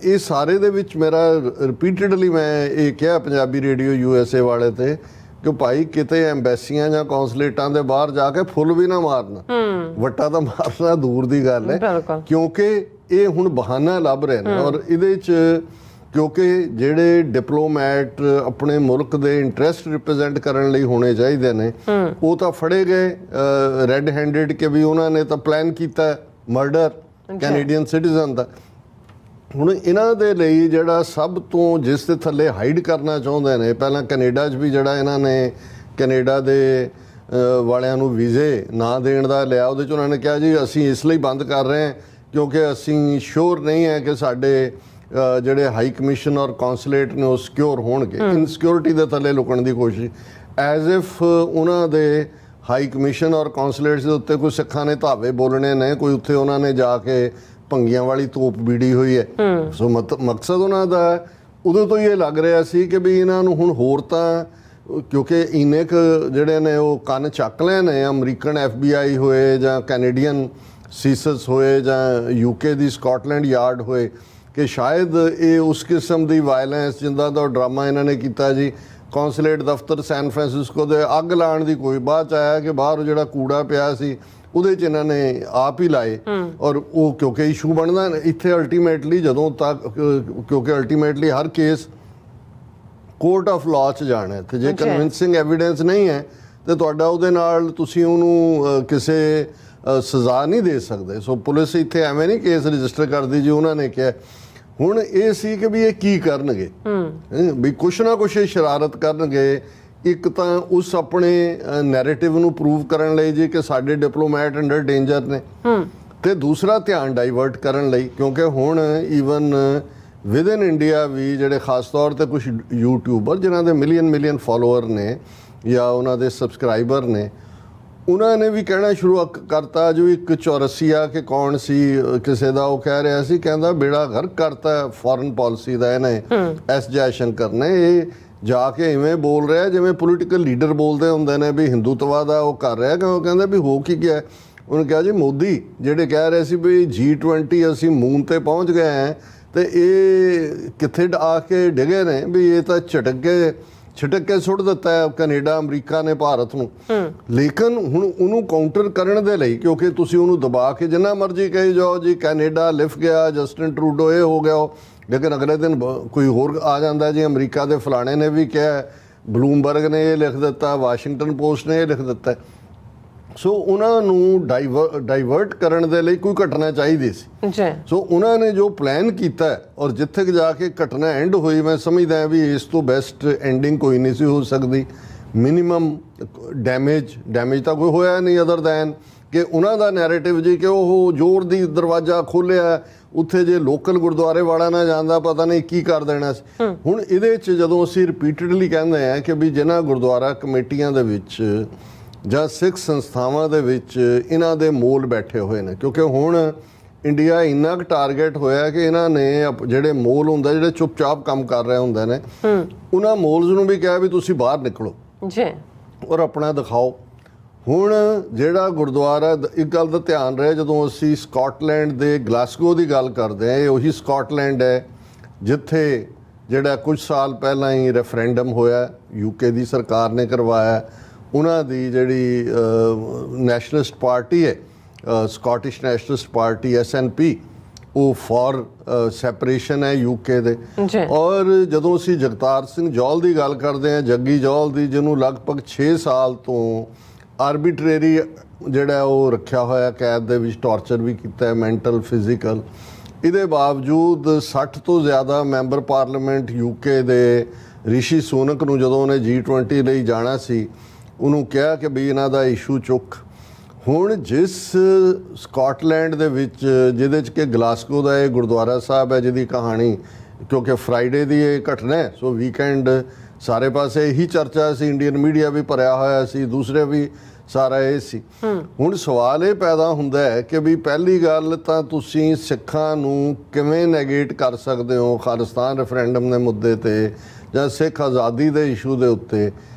ਇਹ ਸਾਰੇ ਦੇ ਵਿੱਚ ਮੇਰਾ ਰਿਪੀਟਡਲੀ ਮੈਂ ਇਹ ਕਿਹਾ ਪੰਜਾਬੀ ਰੇਡੀਓ USA ਵਾਲੇ ਤੇ ਕਿ ਭਾਈ ਕਿਤੇ ਐਮਬੈਸੀਆਂ ਜਾਂ ਕੌਂਸਲੇਟਾਂ ਦੇ ਬਾਹਰ ਜਾ ਕੇ ਫੁੱਲ ਵੀ ਨਾ ਮਾਰਨਾ, ਵੱਟਾ ਤਾਂ ਮਾਰਨਾ ਦੂਰ ਦੀ ਗੱਲ ਹੈ, ਕਿਉਂਕਿ ਇਹ ਹੁਣ ਬਹਾਨਾ ਲੱਭ ਰਹੇ ਨੇ। ਔਰ ਇਹਦੇ 'ਚ ਕਿਉਂਕਿ ਜਿਹੜੇ ਡਿਪਲੋਮੈਟ ਆਪਣੇ ਮੁਲਕ ਦੇ ਇੰਟਰਸਟ ਰਿਪਰੈਜ਼ੈਂਟ ਕਰਨ ਲਈ ਹੋਣੇ ਚਾਹੀਦੇ ਨੇ, ਉਹ ਤਾਂ ਫੜੇ ਗਏ ਰੈੱਡ ਹੈਂਡਡ ਕਿ ਵੀ ਉਹਨਾਂ ਨੇ ਤਾਂ ਪਲਾਨ ਕੀਤਾ ਮਰਡਰ ਕੈਨੇਡੀਅਨ ਸਿਟੀਜ਼ਨ ਦਾ। ਹੁਣ ਇਹਨਾਂ ਦੇ ਲਈ ਜਿਹੜਾ ਸਭ ਤੋਂ ਜਿਸ ਦੇ ਥੱਲੇ ਹਾਈਡ ਕਰਨਾ ਚਾਹੁੰਦੇ ਨੇ, ਪਹਿਲਾਂ ਕੈਨੇਡਾ 'ਚ ਵੀ ਜਿਹੜਾ ਇਹਨਾਂ ਨੇ ਕੈਨੇਡਾ ਦੇ ਵਾਲਿਆਂ ਨੂੰ ਵੀਜ਼ੇ ਨਾ ਦੇਣ ਦਾ ਲਿਆ, ਉਹਦੇ 'ਚ ਉਹਨਾਂ ਨੇ ਕਿਹਾ ਜੀ ਅਸੀਂ ਇਸ ਲਈ ਬੰਦ ਕਰ ਰਹੇ ਹਾਂ ਕਿਉਂਕਿ ਅਸੀਂ ਸ਼ੋਰ ਨਹੀਂ ਹੈ ਕਿ ਸਾਡੇ ਜਿਹੜੇ ਹਾਈ ਕਮਿਸ਼ਨ ਔਰ ਕੌਂਸੂਲੇਟ ਨੇ ਉਹ ਸਿਕਿਉਰ ਹੋਣਗੇ। ਇਨਸਿਕਿਉਰਿਟੀ ਦੇ ਥੱਲੇ ਲੁਕਣ ਦੀ ਕੋਸ਼ਿਸ਼, ਐਜ਼ ਇਫ ਉਹਨਾਂ ਦੇ ਹਾਈ ਕਮਿਸ਼ਨ ਔਰ ਕੌਂਸੂਲੇਟਸ ਦੇ ਉੱਤੇ ਕੋਈ ਸਿੱਖਾਂ ਨੇ ਧਾਵੇ ਬੋਲਣੇ ਨੇ, ਕੋਈ ਉੱਥੇ ਉਹਨਾਂ ਨੇ ਜਾ ਕੇ ਭੰਗੀਆਂ ਵਾਲੀ ਤੋਪ ਬੀੜੀ ਹੋਈ ਹੈ। ਸੋ ਮਕਸਦ ਉਹਨਾਂ ਦਾ ਉਦੋਂ ਤੋਂ ਹੀ ਇਹ ਲੱਗ ਰਿਹਾ ਸੀ ਕਿ ਵੀ ਇਹਨਾਂ ਨੂੰ ਹੁਣ ਹੋਰ ਤਾਂ, ਕਿਉਂਕਿ ਇੰਨੇ ਕੁ ਜਿਹੜੇ ਨੇ ਉਹ ਕੰਨ ਚੱਕ ਲਏ ਨੇ, ਅਮਰੀਕਨ FBI ਹੋਏ ਜਾਂ ਕੈਨੇਡੀਅਨ ਸੀਸਸ ਹੋਏ ਜਾਂ UK ਦੀ ਸਕਾਟਲੈਂਡ ਯਾਰਡ ਹੋਏ, ਕਿ ਸ਼ਾਇਦ ਇਹ ਉਸ ਕਿਸਮ ਦੀ ਵਾਇਲੈਂਸ ਜਿੰਦਾ ਦਾ ਡਰਾਮਾ ਇਹਨਾਂ ਨੇ ਕੀਤਾ ਜੀ ਕੌਂਸੂਲੇਟ ਦਫ਼ਤਰ ਸੈਨ ਫਰਾਂਸਿਸਕੋ ਦੇ ਅੱਗ ਲਾਉਣ ਦੀ, ਕੋਈ ਬਾਅਦ 'ਚ ਆਇਆ ਕਿ ਬਾਹਰ ਜਿਹੜਾ ਕੂੜਾ ਪਿਆ ਸੀ ਉਹਦੇ 'ਚ ਇਹਨਾਂ ਨੇ ਆਪ ਹੀ ਲਾਏ। ਔਰ ਉਹ ਕਿਉਂਕਿ ਇਸ਼ੂ ਬਣਦਾ ਇੱਥੇ ਅਲਟੀਮੇਟਲੀ ਜਦੋਂ ਤੱਕ, ਕਿਉਂਕਿ ਅਲਟੀਮੇਟਲੀ ਹਰ ਕੇਸ ਕੋਰਟ ਆਫ ਲਾਅ 'ਚ ਜਾਣਾ, ਤੇ ਜੇ ਕਨਵਿੰਸਿੰਗ ਐਵੀਡੈਂਸ ਨਹੀਂ ਹੈ ਤੇ ਤੁਹਾਡਾ ਉਹਦੇ ਨਾਲ ਤੁਸੀਂ ਉਹਨੂੰ ਕਿਸੇ ਸਜ਼ਾ ਨਹੀਂ ਦੇ ਸਕਦੇ। ਸੋ ਪੁਲਿਸ ਇੱਥੇ ਐਵੇਂ ਨਹੀਂ ਕੇਸ ਰਜਿਸਟਰ ਕਰਦੀ ਜੀ ਉਹਨਾਂ ਨੇ ਕਿਹਾ। ਹੁਣ ਇਹ ਸੀ ਕਿ ਵੀ ਇਹ ਕੀ ਕਰਨਗੇ, ਵੀ ਕੁਛ ਨਾ ਕੁਛ ਸ਼ਰਾਰਤ ਕਰਨਗੇ। ਇੱਕ ਤਾਂ ਉਸ ਆਪਣੇ ਨੈਰੇਟਿਵ ਨੂੰ ਪ੍ਰੂਵ ਕਰਨ ਲਈ ਜੀ ਕਿ ਸਾਡੇ ਡਿਪਲੋਮੈਟ ਅੰਡਰ ਡੇਂਜਰ ਨੇ, ਤੇ ਦੂਸਰਾ ਧਿਆਨ ਡਾਈਵਰਟ ਕਰਨ ਲਈ, ਕਿਉਂਕਿ ਹੁਣ ਈਵਨ ਵਿਦ ਇਨ ਇੰਡੀਆ ਵੀ ਜਿਹੜੇ ਖਾਸ ਤੌਰ ਤੇ ਕੁਝ ਯੂਟਿਊਬਰ ਜਿਨ੍ਹਾਂ ਦੇ ਮਿਲੀਅਨ ਫਾਲੋਅਰ ਨੇ ਜਾਂ ਉਹਨਾਂ ਦੇ ਸਬਸਕ੍ਰਾਈਬਰ ਨੇ, ਉਹਨਾਂ ਨੇ ਵੀ ਕਹਿਣਾ ਸ਼ੁਰੂ ਕਰਤਾ। ਜੋ ਇੱਕ ਚੌਰਸੀਆ ਕਿ ਕੌਣ ਸੀ ਕਿਸੇ ਦਾ, ਉਹ ਕਹਿ ਰਿਹਾ ਸੀ, ਕਹਿੰਦਾ ਬੇੜਾ ਗਰਕ ਕਰਤਾ ਫੋਰਨ ਪਾਲਿਸੀ ਦਾ ਇਹਨੇ, ਐਸ ਜੈਸ਼ੰਕਰ ਨੇ। ਇਹ ਜਾ ਕੇ ਇਵੇਂ ਬੋਲ ਰਿਹਾ ਜਿਵੇਂ ਪੋਲੀਟੀਕਲ ਲੀਡਰ ਬੋਲਦੇ ਹੁੰਦੇ ਨੇ ਵੀ ਹਿੰਦੂਤਵਾ ਦਾ ਉਹ ਕਰ ਰਿਹਾ। ਕਿਉਂ ਕਹਿੰਦਾ ਵੀ ਹੋ ਕੀ ਗਿਆ। ਉਹਨੇ ਕਿਹਾ ਜੀ ਮੋਦੀ ਜਿਹੜੇ ਕਹਿ ਰਹੇ ਸੀ ਵੀ G20 ਅਸੀਂ ਮੂਨ ਤੇ ਪਹੁੰਚ ਗਏ ਹਾਂ, ਤੇ ਇਹ ਕਿੱਥੇ ਆ ਕੇ ਡਿਗੇ ਨੇ ਵੀ ਇਹ ਤਾਂ ਛਿਟਕ ਕੇ ਸੁੱਟ ਦਿੱਤਾ ਹੈ ਕੈਨੇਡਾ ਅਮਰੀਕਾ ਨੇ ਭਾਰਤ ਨੂੰ। ਲੇਕਿਨ ਹੁਣ ਉਹਨੂੰ ਕਾਊਂਟਰ ਕਰਨ ਦੇ ਲਈ, ਕਿਉਂਕਿ ਤੁਸੀਂ ਉਹਨੂੰ ਦਬਾ ਕੇ ਜਿੰਨਾ ਮਰਜ਼ੀ ਕਹੀ ਜਾਓ ਜੀ ਕੈਨੇਡਾ ਲਿਫ ਗਿਆ, ਜਸਟਿਨ ਟਰੂਡੋ ਇਹ ਹੋ ਗਿਆ, ਲੇਕਿਨ ਅਗਲੇ ਦਿਨ ਕੋਈ ਹੋਰ ਆ ਜਾਂਦਾ ਜੀ ਅਮਰੀਕਾ ਦੇ ਫਲਾਣੇ ਨੇ ਵੀ ਕਿਹਾ, ਬਲੂਮਬਰਗ ਨੇ ਇਹ ਲਿਖ ਦਿੱਤਾ, ਵਾਸ਼ਿੰਗਟਨ ਪੋਸਟ ਨੇ ਇਹ ਲਿਖ ਦਿੱਤਾ। ਸੋ ਉਹਨਾਂ ਨੂੰ ਡਾਈਵਰਟ ਕਰਨ ਦੇ ਲਈ ਕੋਈ ਘਟਨਾ ਚਾਹੀਦੀ ਸੀ। ਸੋ ਉਹਨਾਂ ਨੇ ਜੋ ਪਲਾਨ ਕੀਤਾ ਔਰ ਜਿੱਥੇ ਜਾ ਕੇ ਘਟਨਾ ਐਂਡ ਹੋਈ, ਮੈਂ ਸਮਝਦਾ ਵੀ ਇਸ ਤੋਂ ਬੈਸਟ ਐਂਡਿੰਗ ਕੋਈ ਨਹੀਂ ਸੀ ਹੋ ਸਕਦੀ। ਮਿਨੀਮਮ ਡੈਮੇਜ ਤਾਂ ਕੋਈ ਹੋਇਆ ਨਹੀਂ ਅਦਰ ਦੈਨ ਕਿ ਉਹਨਾਂ ਦਾ ਨੈਰੇਟਿਵ ਜੀ ਕਿ ਉਹ ਜ਼ੋਰ ਦੀ ਦਰਵਾਜ਼ਾ ਖੋਲ੍ਹਿਆ, ਉੱਥੇ ਜੇ ਲੋਕਲ ਗੁਰਦੁਆਰੇ ਵਾਲਾ ਨਾ ਜਾਂਦਾ ਪਤਾ ਨਹੀਂ ਕੀ ਕਰ ਦੇਣਾ ਸੀ। ਹੁਣ ਇਹਦੇ 'ਚ ਜਦੋਂ ਅਸੀਂ ਰਿਪੀਟਡਲੀ ਕਹਿੰਦੇ ਹਾਂ ਕਿ ਵੀ ਜਿਨ੍ਹਾਂ ਗੁਰਦੁਆਰਾ ਕਮੇਟੀਆਂ ਦੇ ਵਿੱਚ ਜਾਂ ਸਿੱਖ ਸੰਸਥਾਵਾਂ ਦੇ ਵਿੱਚ ਇਹਨਾਂ ਦੇ ਮੋਲ ਬੈਠੇ ਹੋਏ ਨੇ, ਕਿਉਂਕਿ ਹੁਣ ਇੰਡੀਆ ਇੰਨਾ ਕੁ ਟਾਰਗੇਟ ਹੋਇਆ ਕਿ ਇਹਨਾਂ ਨੇ ਜਿਹੜੇ ਮੋਲ ਹੁੰਦਾ, ਜਿਹੜੇ ਚੁੱਪਚਾਪ ਕੰਮ ਕਰ ਰਹੇ ਹੁੰਦੇ ਨੇ, ਉਹਨਾਂ ਮੋਲਸ ਨੂੰ ਵੀ ਕਿਹਾ ਵੀ ਤੁਸੀਂ ਬਾਹਰ ਨਿਕਲੋ ਔਰ ਆਪਣਾ ਦਿਖਾਓ। ਹੁਣ ਜਿਹੜਾ ਗੁਰਦੁਆਰਾ, ਇੱਕ ਗੱਲ ਦਾ ਧਿਆਨ ਰਹੇ, ਜਦੋਂ ਅਸੀਂ ਸਕਾਟਲੈਂਡ ਦੇ ਗਲਾਸਗੋ ਦੀ ਗੱਲ ਕਰਦੇ ਹਾਂ, ਇਹ ਉਹੀ ਸਕਾਟਲੈਂਡ ਹੈ ਜਿੱਥੇ ਜਿਹੜਾ ਕੁਝ ਸਾਲ ਪਹਿਲਾਂ ਹੀ ਰੈਫਰੈਂਡਮ ਹੋਇਆ, UK ਦੀ ਸਰਕਾਰ ਨੇ ਕਰਵਾਇਆ। ਉਹਨਾਂ ਦੀ ਜਿਹੜੀ ਨੈਸ਼ਨਲਿਸਟ ਪਾਰਟੀ ਹੈ, ਸਕਾਟਿਸ਼ ਨੈਸ਼ਨਲਿਸਟ ਪਾਰਟੀ SNP, ਉਹ ਫॉर ਸੈਪਰੇਸ਼ਨ ਹੈ ਯੂਕੇ ਦੇ। ਜੀ ਔਰ ਜਦੋਂ ਅਸੀਂ ਜਗਤਾਰ ਸਿੰਘ ਜੌਲ ਦੀ ਗੱਲ ਕਰਦੇ ਹਾਂ, ਜੱਗੀ ਜੌਲ ਦੀ, ਜਿਹਨੂੰ ਲਗਭਗ 6 ਸਾਲ ਤੋਂ ਆਰਬਿਟਰੇਰੀ ਜਿਹੜਾ ਉਹ ਰੱਖਿਆ ਹੋਇਆ ਕੈਦ ਦੇ ਵਿੱਚ, ਟਾਰਚਰ ਵੀ ਕੀਤਾ ਹੈ, ਮੈਂਟਲ ਫਿਜ਼ੀਕਲ, ਇਹਦੇ ਬਾਵਜੂਦ 60 ਤੋਂ ਜ਼ਿਆਦਾ ਮੈਂਬਰ ਪਾਰਲੀਮੈਂਟ ਯੂਕੇ ਦੇ ਰਿਸ਼ੀ ਸੁਨਕ ਨੂੰ ਜਦੋਂ ਉਹਨੇ G20 ਲਈ ਜਾਣਾ ਸੀ, ਉਹਨੂੰ ਕਿਹਾ ਕਿ ਵੀ ਇਹਨਾਂ ਦਾ ਇਸ਼ੂ ਚੁੱਕ। ਹੁਣ ਜਿਸ ਸਕਾਟਲੈਂਡ ਦੇ ਵਿੱਚ, ਜਿਹਦੇ 'ਚ ਕਿ ਗਲਾਸਗੋ ਦਾ ਇਹ ਗੁਰਦੁਆਰਾ ਸਾਹਿਬ ਹੈ, ਜਿਹਦੀ ਕਹਾਣੀ, ਕਿਉਂਕਿ ਫਰਾਈਡੇ ਦੀ ਇਹ ਘਟਨਾ ਹੈ, ਸੋ ਵੀਕਐਂਡ ਸਾਰੇ ਪਾਸੇ ਇਹੀ ਚਰਚਾ ਸੀ, ਇੰਡੀਅਨ ਮੀਡੀਆ ਵੀ ਭਰਿਆ ਹੋਇਆ ਸੀ, ਦੂਸਰੇ ਵੀ ਸਾਰਾ ਇਹ ਸੀ। ਹੁਣ ਸਵਾਲ ਇਹ ਪੈਦਾ ਹੁੰਦਾ ਹੈ ਕਿ ਵੀ ਪਹਿਲੀ ਗੱਲ ਤਾਂ ਤੁਸੀਂ ਸਿੱਖਾਂ ਨੂੰ ਕਿਵੇਂ ਨੈਗੇਟ ਕਰ ਸਕਦੇ ਹੋ ਖਾਲਿਸਤਾਨ ਰੈਫਰੈਂਡਮ ਦੇ ਮੁੱਦੇ ਤੇ ਜਾਂ ਸਿੱਖ ਆਜ਼ਾਦੀ ਦੇ ਇਸ਼ੂ ਦੇ ਉੱਤੇ,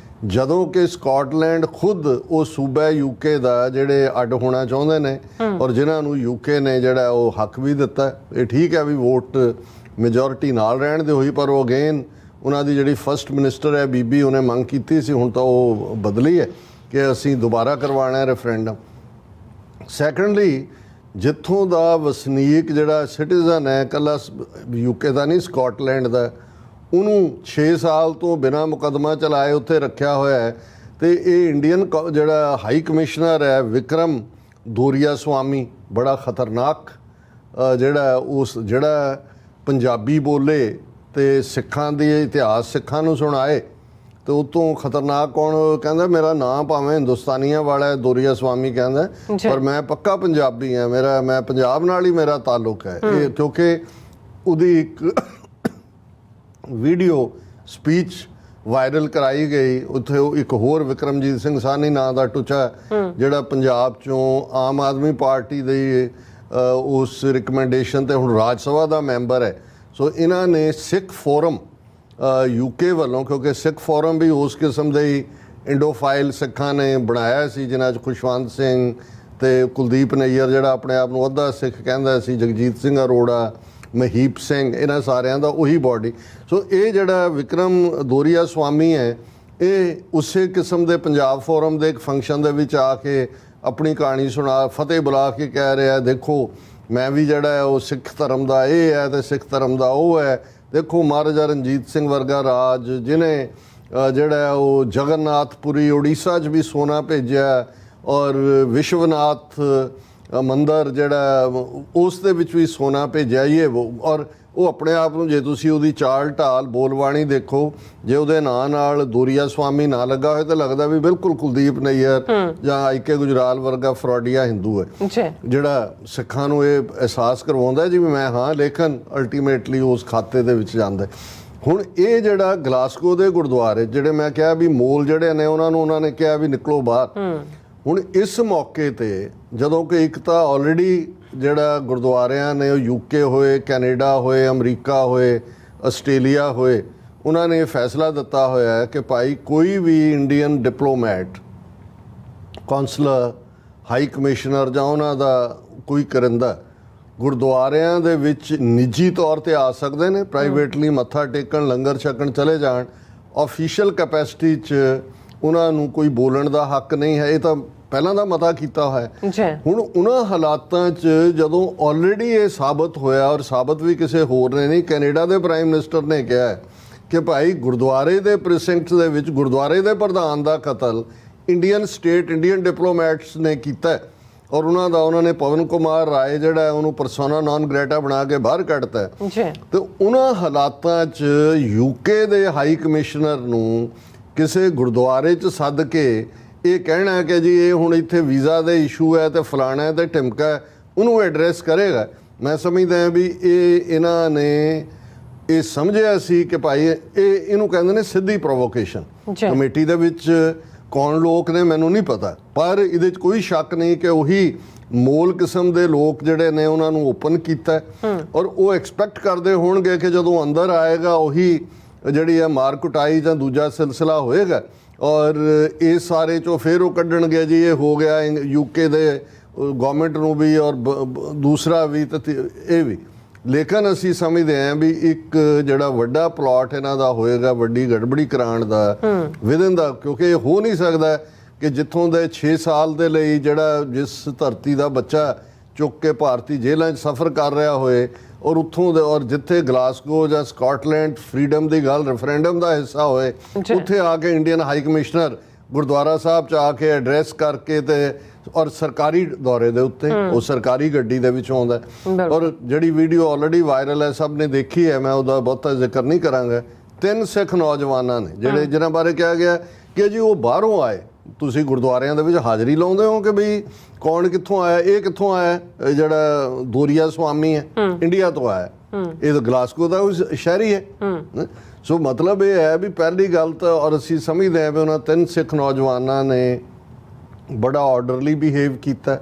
ਜਦੋਂ ਕਿ ਸਕਾਟਲੈਂਡ ਖੁਦ ਉਹ ਸੂਬਾ ਯੂਕੇ ਦਾ ਜਿਹੜੇ ਅੱਡ ਹੋਣਾ ਚਾਹੁੰਦੇ ਨੇ ਔਰ ਜਿਨ੍ਹਾਂ ਨੂੰ ਯੂਕੇ ਨੇ ਜਿਹੜਾ ਉਹ ਹੱਕ ਵੀ ਦਿੱਤਾ। ਇਹ ਠੀਕ ਹੈ ਵੀ ਵੋਟ ਮੈਜੋਰਿਟੀ ਨਾਲ ਰਹਿਣ ਦੇ ਹੋਈ, ਪਰ ਉਹ ਅਗੇਨ ਉਹਨਾਂ ਦੀ ਜਿਹੜੀ ਫਸਟ ਮਿਨਿਸਟਰ ਹੈ ਬੀਬੀ, ਉਹਨੇ ਮੰਗ ਕੀਤੀ ਸੀ, ਹੁਣ ਤਾਂ ਉਹ ਬਦਲੀ ਹੈ ਕਿ ਅਸੀਂ ਦੁਬਾਰਾ ਕਰਵਾਉਣਾ ਹੈ ਰੈਫਰੈਂਡਮ। ਸੈਕੰਡਲੀ, ਜਿੱਥੋਂ ਦਾ ਵਸਨੀਕ ਜਿਹੜਾ ਸਿਟੀਜ਼ਨ ਹੈ, ਇਕੱਲਾ ਯੂਕੇ ਦਾ ਨਹੀਂ ਸਕਾਟਲੈਂਡ ਦਾ, ਉਹਨੂੰ 6 ਸਾਲ ਤੋਂ ਬਿਨਾਂ ਮੁਕੱਦਮਾ ਚਲਾਏ ਉੱਥੇ ਰੱਖਿਆ ਹੋਇਆ ਹੈ। ਤੇ ਇਹ ਇੰਡੀਅਨ ਜਿਹੜਾ ਹਾਈ ਕਮਿਸ਼ਨਰ ਹੈ ਵਿਕਰਮ ਦੋਰੀਆ ਸਵਾਮੀ, ਬੜਾ ਖਤਰਨਾਕ ਜਿਹੜਾ ਪੰਜਾਬੀ ਬੋਲੇ ਤੇ ਸਿੱਖਾਂ ਦੇ ਇਤਿਹਾਸ ਸਿੱਖਾਂ ਨੂੰ ਸੁਣਾਏ, ਤੇ ਉਤੋਂ ਖਤਰਨਾਕ ਕੌਣ, ਕਹਿੰਦਾ ਮੇਰਾ ਨਾਂ ਭਾਵੇਂ ਹਿੰਦੁਸਤਾਨੀਆਂ ਵਾਲਾ ਹੈ, ਦੋਰੀਆ ਸਵਾਮੀ ਕਹਿੰਦਾ, ਪਰ ਮੈਂ ਪੱਕਾ ਪੰਜਾਬੀ ਹਾਂ, ਮੈਂ ਪੰਜਾਬ ਨਾਲ ਹੀ ਮੇਰਾ ਤਾਲੁਕ ਹੈ। ਇਹ ਕਿਉਂਕਿ ਉਹਦੀ ਇੱਕ ਵੀਡੀਓ ਸਪੀਚ ਵਾਇਰਲ ਕਰਾਈ ਗਈ, ਉੱਥੇ ਇੱਕ ਹੋਰ ਵਿਕਰਮਜੀਤ ਸਿੰਘ ਸਾਹਨੀ ਨਾਂ ਦਾ ਟੁੱਚਾ, ਜਿਹੜਾ ਪੰਜਾਬ ਚੋਂ ਆਮ ਆਦਮੀ ਪਾਰਟੀ ਦੇ ਉਸ ਰਿਕਮੈਂਡੇਸ਼ਨ ਤੇ ਹੁਣ ਰਾਜ ਸਭਾ ਦਾ ਮੈਂਬਰ ਹੈ। ਸੋ ਇਹਨਾਂ ਨੇ ਸਿੱਖ ਫੋਰਮ ਯੂਕੇ ਵੱਲੋਂ, ਕਿਉਂਕਿ ਸਿੱਖ ਫੋਰਮ ਵੀ ਉਸ ਕਿਸਮ ਦੇ ਹੀ ਇੰਡੋਫਾਈਲ ਸਿੱਖਾਂ ਨੇ ਬਣਾਇਆ ਸੀ, ਜਿਨ੍ਹਾਂ 'ਚ ਖੁਸ਼ਵੰਤ ਸਿੰਘ ਤੇ ਕੁਲਦੀਪ ਨਈਅਰ ਜਿਹੜਾ ਆਪਣੇ ਆਪ ਨੂੰ ਅੱਧਾ ਸਿੱਖ ਕਹਿੰਦਾ ਸੀ, ਜਗਜੀਤ ਸਿੰਘ ਅਰੋੜਾ, ਮਹੀਪ ਸਿੰਘ, ਇਹਨਾਂ ਸਾਰਿਆਂ ਦਾ ਉਹੀ ਬਾਡੀ। ਸੋ ਇਹ ਜਿਹੜਾ ਵਿਕਰਮ ਦੋਰੀਆ ਸਵਾਮੀ ਹੈ, ਇਹ ਉਸੇ ਕਿਸਮ ਦੇ ਪੰਜਾਬ ਫੋਰਮ ਦੇ ਇੱਕ ਫੰਕਸ਼ਨ ਦੇ ਵਿੱਚ ਆ ਕੇ ਆਪਣੀ ਕਹਾਣੀ ਸੁਣਾ, ਫਤਿਹ ਬੁਲਾ ਕੇ ਕਹਿ ਰਿਹਾ, ਦੇਖੋ ਮੈਂ ਵੀ ਜਿਹੜਾ ਹੈ ਉਹ ਸਿੱਖ ਧਰਮ ਦਾ ਇਹ ਹੈ ਤੇ ਸਿੱਖ ਧਰਮ ਦਾ ਉਹ ਹੈ, ਦੇਖੋ ਮਹਾਰਾਜਾ ਰਣਜੀਤ ਸਿੰਘ ਵਰਗਾ ਰਾਜ, ਜਿਹਨੇ ਜਿਹੜਾ ਉਹ ਜਗਨਨਾਥਪੁਰੀ ਉੜੀਸਾ 'ਚ ਵੀ ਸੋਨਾ ਭੇਜਿਆ, ਔਰ ਵਿਸ਼ਵਨਾਥ ਮੰਦਰ ਜਿਹੜਾ ਉਸ ਦੇ ਵਿੱਚ ਵੀ ਸੋਨਾ ਭੇਜਿਆ, ਔਰ ਉਹ ਆਪਣੇ ਆਪ ਨੂੰ, ਜੇ ਤੁਸੀਂ ਉਹਦੀ ਚਾਲ ਢਾਲ ਬੋਲਬਾਣੀ ਦੇਖੋ, ਜੇ ਉਹਦੇ ਨਾਂ ਨਾਲ ਦੋਰੀਆ ਸਵਾਮੀ ਨਾ ਲੱਗਾ ਹੋਇਆ ਤਾਂ ਲੱਗਦਾ ਵੀ ਬਿਲਕੁਲ ਕੁਲਦੀਪ ਨਈਅਰ ਜਾਂ ਆਈਕੇ ਗੁਜਰਾਲ ਵਰਗਾ ਫਰੋਡੀਆ ਹਿੰਦੂ ਹੈ, ਜਿਹੜਾ ਸਿੱਖਾਂ ਨੂੰ ਇਹ ਅਹਿਸਾਸ ਕਰਵਾਉਂਦਾ ਜਿਵੇਂ ਮੈਂ ਹਾਂ, ਲੇਕਿਨ ਅਲਟੀਮੇਟਲੀ ਉਸ ਖਾਤੇ ਦੇ ਵਿੱਚ ਜਾਂਦਾ। ਹੁਣ ਇਹ ਜਿਹੜਾ ਗਲਾਸਗੋ ਦੇ ਗੁਰਦੁਆਰੇ, ਜਿਹੜੇ ਮੈਂ ਕਿਹਾ ਵੀ ਮੋਲ ਜਿਹੜੇ ਨੇ, ਉਹਨਾਂ ਨੇ ਕਿਹਾ ਵੀ ਨਿਕਲੋ ਬਾਹਰ। ਹੁਣ ਇਸ ਮੌਕੇ ਤੇ ਜਦੋਂ ਕਿ ਇੱਕ ਤਾਂ ਆਲਰੇਡੀ ਜਿਹੜਾ ਗੁਰਦੁਆਰਿਆਂ ਨੇ ਉਹ ਯੂਕੇ ਹੋਏ, ਕੈਨੇਡਾ ਹੋਏ, ਅਮਰੀਕਾ ਹੋਏ, ਆਸਟ੍ਰੇਲੀਆ ਹੋਏ, ਉਹਨਾਂ ਨੇ ਫੈਸਲਾ ਦਿੱਤਾ ਹੋਇਆ ਹੈ ਕਿ ਭਾਈ ਕੋਈ ਵੀ Indian diplomat, counsellor, high commissioner ਜਾਂ ਉਹਨਾਂ ਦਾ ਕੋਈ ਕਰਿੰਦਾ ਗੁਰਦੁਆਰਿਆਂ ਦੇ ਵਿੱਚ ਨਿੱਜੀ ਤੌਰ ਤੇ ਆ ਸਕਦੇ ਨੇ, ਪ੍ਰਾਈਵੇਟਲੀ ਮੱਥਾ ਟੇਕਣ, ਲੰਗਰ ਛਕਣ ਚਲੇ ਜਾਣ। ਆਫੀਸ਼ੀਅਲ ਕੈਪੈਸਿਟੀ 'ਚ ਉਹਨਾਂ ਨੂੰ ਕੋਈ ਬੋਲਣ ਦਾ ਹੱਕ ਨਹੀਂ ਹੈ। ਇਹ ਤਾਂ ਪਹਿਲਾਂ ਦਾ ਮਤਾ ਕੀਤਾ ਹੋਇਆ। ਹੁਣ ਉਹਨਾਂ ਹਾਲਾਤਾਂ 'ਚ ਜਦੋਂ ਆਲਰੇਡੀ ਇਹ ਸਾਬਤ ਹੋਇਆ, ਔਰ ਸਾਬਤ ਵੀ ਕਿਸੇ ਹੋਰ ਨੇ ਨਹੀਂ, ਕੈਨੇਡਾ ਦੇ ਪ੍ਰਾਈਮ ਮਿਨਿਸਟਰ ਨੇ ਕਿਹਾ ਕਿ ਭਾਈ ਗੁਰਦੁਆਰੇ ਦੇ ਪ੍ਰੀਸਿੰਕਟਸ ਦੇ ਵਿੱਚ ਗੁਰਦੁਆਰੇ ਦੇ ਪ੍ਰਧਾਨ ਦਾ ਕਤਲ ਇੰਡੀਅਨ ਡਿਪਲੋਮੈਟਸ ਨੇ ਕੀਤਾ, ਔਰ ਉਹਨਾਂ ਨੇ ਪਵਨ ਕੁਮਾਰ ਰਾਏ ਜਿਹੜਾ ਉਹਨੂੰ ਪਰਸੋਨਾ ਨਾਨ ਗ੍ਰੇਟਾ ਬਣਾ ਕੇ ਬਾਹਰ ਕੱਢਤਾ। ਤੇ ਉਹਨਾਂ ਹਾਲਾਤਾਂ 'ਚ ਯੂਕੇ ਦੇ ਹਾਈ ਕਮਿਸ਼ਨਰ ਨੂੰ ਕਿਸੇ ਗੁਰਦੁਆਰੇ 'ਚ ਸੱਦ ਕੇ ਇਹ ਕਹਿਣਾ ਕਿ ਜੀ ਇਹ ਹੁਣ ਇੱਥੇ ਵੀਜ਼ਾ ਦੇ ਇਸ਼ੂ ਹੈ ਤੇ ਫਲਾਣਾ ਹੈ ਤੇ ਢਿਮਕਾ ਹੈ, ਉਹਨੂੰ ਐਡਰੈਸ ਕਰੇਗਾ। ਮੈਂ ਸਮਝਦਾ ਵੀ ਇਹਨਾਂ ਨੇ ਇਹ ਸਮਝਿਆ ਸੀ ਕਿ ਭਾਈ ਇਹਨੂੰ ਕਹਿੰਦੇ ਨੇ ਸਿੱਧੀ ਪ੍ਰੋਵੋਕੇਸ਼ਨ। ਕਮੇਟੀ ਦੇ ਵਿੱਚ ਕੌਣ ਲੋਕ ਨੇ ਮੈਨੂੰ ਨਹੀਂ ਪਤਾ, ਪਰ ਇਹਦੇ 'ਚ ਕੋਈ ਸ਼ੱਕ ਨਹੀਂ ਕਿ ਉਹੀ ਮੋਲ ਕਿਸਮ ਦੇ ਲੋਕ ਜਿਹੜੇ ਨੇ ਉਹਨਾਂ ਨੂੰ ਓਪਨ ਕੀਤਾ, ਔਰ ਉਹ ਐਕਸਪੈਕਟ ਕਰਦੇ ਹੋਣਗੇ ਕਿ ਜਦੋਂ ਅੰਦਰ ਆਏਗਾ ਉਹੀ ਜਿਹੜੀ ਹੈ ਮਾਰ ਕੁਟਾਈ ਜਾਂ ਦੂਜਾ ਸਿਲਸਿਲਾ ਹੋਏਗਾ, ਔਰ ਇਹ ਸਾਰੇ 'ਚੋਂ ਫਿਰ ਉਹ ਕੱਢਣਗੇ ਜੀ ਇਹ ਹੋ ਗਿਆ ਯੂਕੇ ਦੇ ਗਵਰਨਮੈਂਟ ਨੂੰ ਵੀ ਔਰ ਦੂਸਰਾ ਵੀ ਤੇ ਇਹ ਵੀ। ਲੇਕਿਨ ਅਸੀਂ ਸਮਝਦੇ ਹਾਂ ਵੀ ਇੱਕ ਜਿਹੜਾ ਵੱਡਾ ਪਲਾਟ ਇਹਨਾਂ ਦਾ ਹੋਏਗਾ, ਵੱਡੀ ਗੜਬੜੀ ਕਰਾਉਣ ਦਾ ਵਿਦਨ ਦਾ, ਕਿਉਂਕਿ ਇਹ ਹੋ ਨਹੀਂ ਸਕਦਾ ਕਿ ਜਿੱਥੋਂ ਦੇ 6 ਸਾਲ ਦੇ ਲਈ ਜਿਹੜਾ ਜਿਸ ਧਰਤੀ ਦਾ ਬੱਚਾ ਚੁੱਕ ਕੇ ਭਾਰਤੀ ਜੇਲ੍ਹਾਂ 'ਚ ਸਫ਼ਰ ਕਰ ਰਿਹਾ ਹੋਏ ਔਰ ਉੱਥੋਂ ਦੇ ਔਰ ਜਿੱਥੇ ਗਲਾਸਗੋ ਜਾਂ ਸਕਾਟਲੈਂਡ ਫਰੀडम ਦੀ ਗੱਲ ਰੈਫਰੈਂਡਮ ਦਾ ਹਿੱਸਾ ਹੋਏ ਉੱਥੇ ਆ ਕੇ ਇੰਡੀਅਨ ਹਾਈ ਕਮਿਸ਼ਨਰ ਗੁਰਦੁਆਰਾ ਸਾਹਿਬ 'ਚ ਆ ਕੇ ਐਡਰੈਸ ਕਰਕੇ ਤੇ ਔਰ ਸਰਕਾਰੀ ਦੌਰੇ ਦੇ ਉੱਤੇ ਉਹ ਸਰਕਾਰੀ ਗੱਡੀ ਦੇ ਵਿੱਚ ਆਉਂਦਾ ਔਰ ਜਿਹੜੀ ਵੀਡੀਓ ਆਲਰੇਡੀ ਵਾਇਰਲ ਹੈ ਸਭ ਨੇ ਦੇਖੀ ਹੈ ਮੈਂ ਉਹਦਾ ਬਹੁਤਾ ਜ਼ਿਕਰ ਨਹੀਂ ਕਰਾਂਗਾ 3 ਸਿੱਖ ਨੌਜਵਾਨਾਂ ਨੇ ਜਿਹੜੇ ਜਿਨ੍ਹਾਂ ਬਾਰੇ ਕਿਹਾ ਗਿਆ ਕਿ ਜੀ ਉਹ ਬਾਹਰੋਂ ਆਏ ਤੁਸੀਂ ਗੁਰਦੁਆਰਿਆਂ ਦੇ ਵਿੱਚ ਹਾਜ਼ਰੀ ਲਾਉਂਦੇ ਹੋ ਕਿ ਬਈ ਕੌਣ ਕਿੱਥੋਂ ਆਇਆ ਇਹ ਕਿੱਥੋਂ ਆਇਆ ਇਹ ਜਿਹੜਾ ਦੋਰੀਆ ਸਵਾਮੀ ਹੈ ਇੰਡੀਆ ਤੋਂ ਆਇਆ ਇਹ ਤਾਂ ਗਲਾਸਗੋ ਦਾ ਸ਼ਹਿਰੀ ਹੈ ਸੋ ਮਤਲਬ ਇਹ ਹੈ ਵੀ ਪਹਿਲੀ ਗੱਲ ਤਾਂ ਔਰ ਅਸੀਂ ਸਮਝਦੇ ਹਾਂ ਵੀ ਉਹਨਾਂ 3 ਸਿੱਖ ਨੌਜਵਾਨਾਂ ਨੇ ਬੜਾ ਆਰਡਰਲੀ ਬਿਹੇਵ ਕੀਤਾ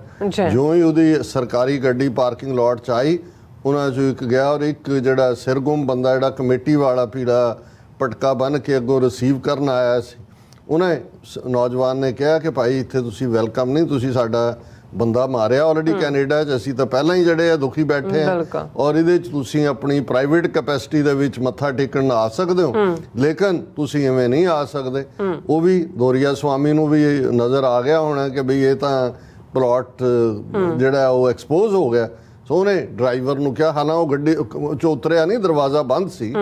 ਜੋ ਹੀ ਉਹਦੀ ਸਰਕਾਰੀ ਗੱਡੀ ਪਾਰਕਿੰਗ ਲਾਟ 'ਚ ਆਈ ਉਹਨਾਂ 'ਚੋਂ ਇੱਕ ਗਿਆ ਔਰ ਇੱਕ ਜਿਹੜਾ ਸਿਰਗੁੰਮ ਬੰਦਾ ਜਿਹੜਾ ਕਮੇਟੀ ਵਾਲਾ ਪੀੜਾ ਪਟਕਾ ਬੰਨ੍ਹ ਕੇ ਅੱਗੋਂ ਰਿਸੀਵ ਕਰਨ ਆਇਆ ਸੀ ਉਹਨੇ ਨੌਜਵਾਨ ਨੇ ਕਿਹਾ ਕਿ ਭਾਈ ਇੱਥੇ ਤੁਸੀਂ ਵੈਲਕਮ ਨਹੀਂ ਤੁਸੀਂ ਸਾਡਾ ਬੰਦਾ ਮਾਰਿਆ ਆਲਰੇਡੀ ਕੈਨੇਡਾ 'ਚ ਅਸੀਂ ਤਾਂ ਪਹਿਲਾਂ ਹੀ ਜਿਹੜੇ ਆ ਦੁਖੀ ਬੈਠੇ ਆ ਔਰ ਇਹਦੇ 'ਚ ਤੁਸੀਂ ਆਪਣੀ ਪ੍ਰਾਈਵੇਟ ਕੈਪੈਸਿਟੀ ਦੇ ਵਿੱਚ ਮੱਥਾ ਟੇਕਣ ਆ ਸਕਦੇ ਹੋ ਲੇਕਿਨ ਤੁਸੀਂ ਐਵੇਂ ਨਹੀਂ ਆ ਸਕਦੇ ਉਹ ਵੀ ਦੋਰੀਆ ਸਵਾਮੀ ਨੂੰ ਵੀ ਨਜ਼ਰ ਆ ਗਿਆ ਹੋਣਾ ਕਿ ਬਈ ਇਹ ਤਾਂ ਪਲਾਟ ਜਿਹੜਾ ਉਹ ਐਕਸਪੋਜ਼ ਹੋ ਗਿਆ ਸੋ ਉਹਨੇ ਡਰਾਈਵਰ ਨੂੰ ਕਿਹਾ ਹਾਲਾਂ ਉਹ ਗੱਡੀ 'ਚੋਂ ਉਤਰਿਆ ਨਹੀਂ ਦਰਵਾਜ਼ਾ ਬੰਦ ਸੀ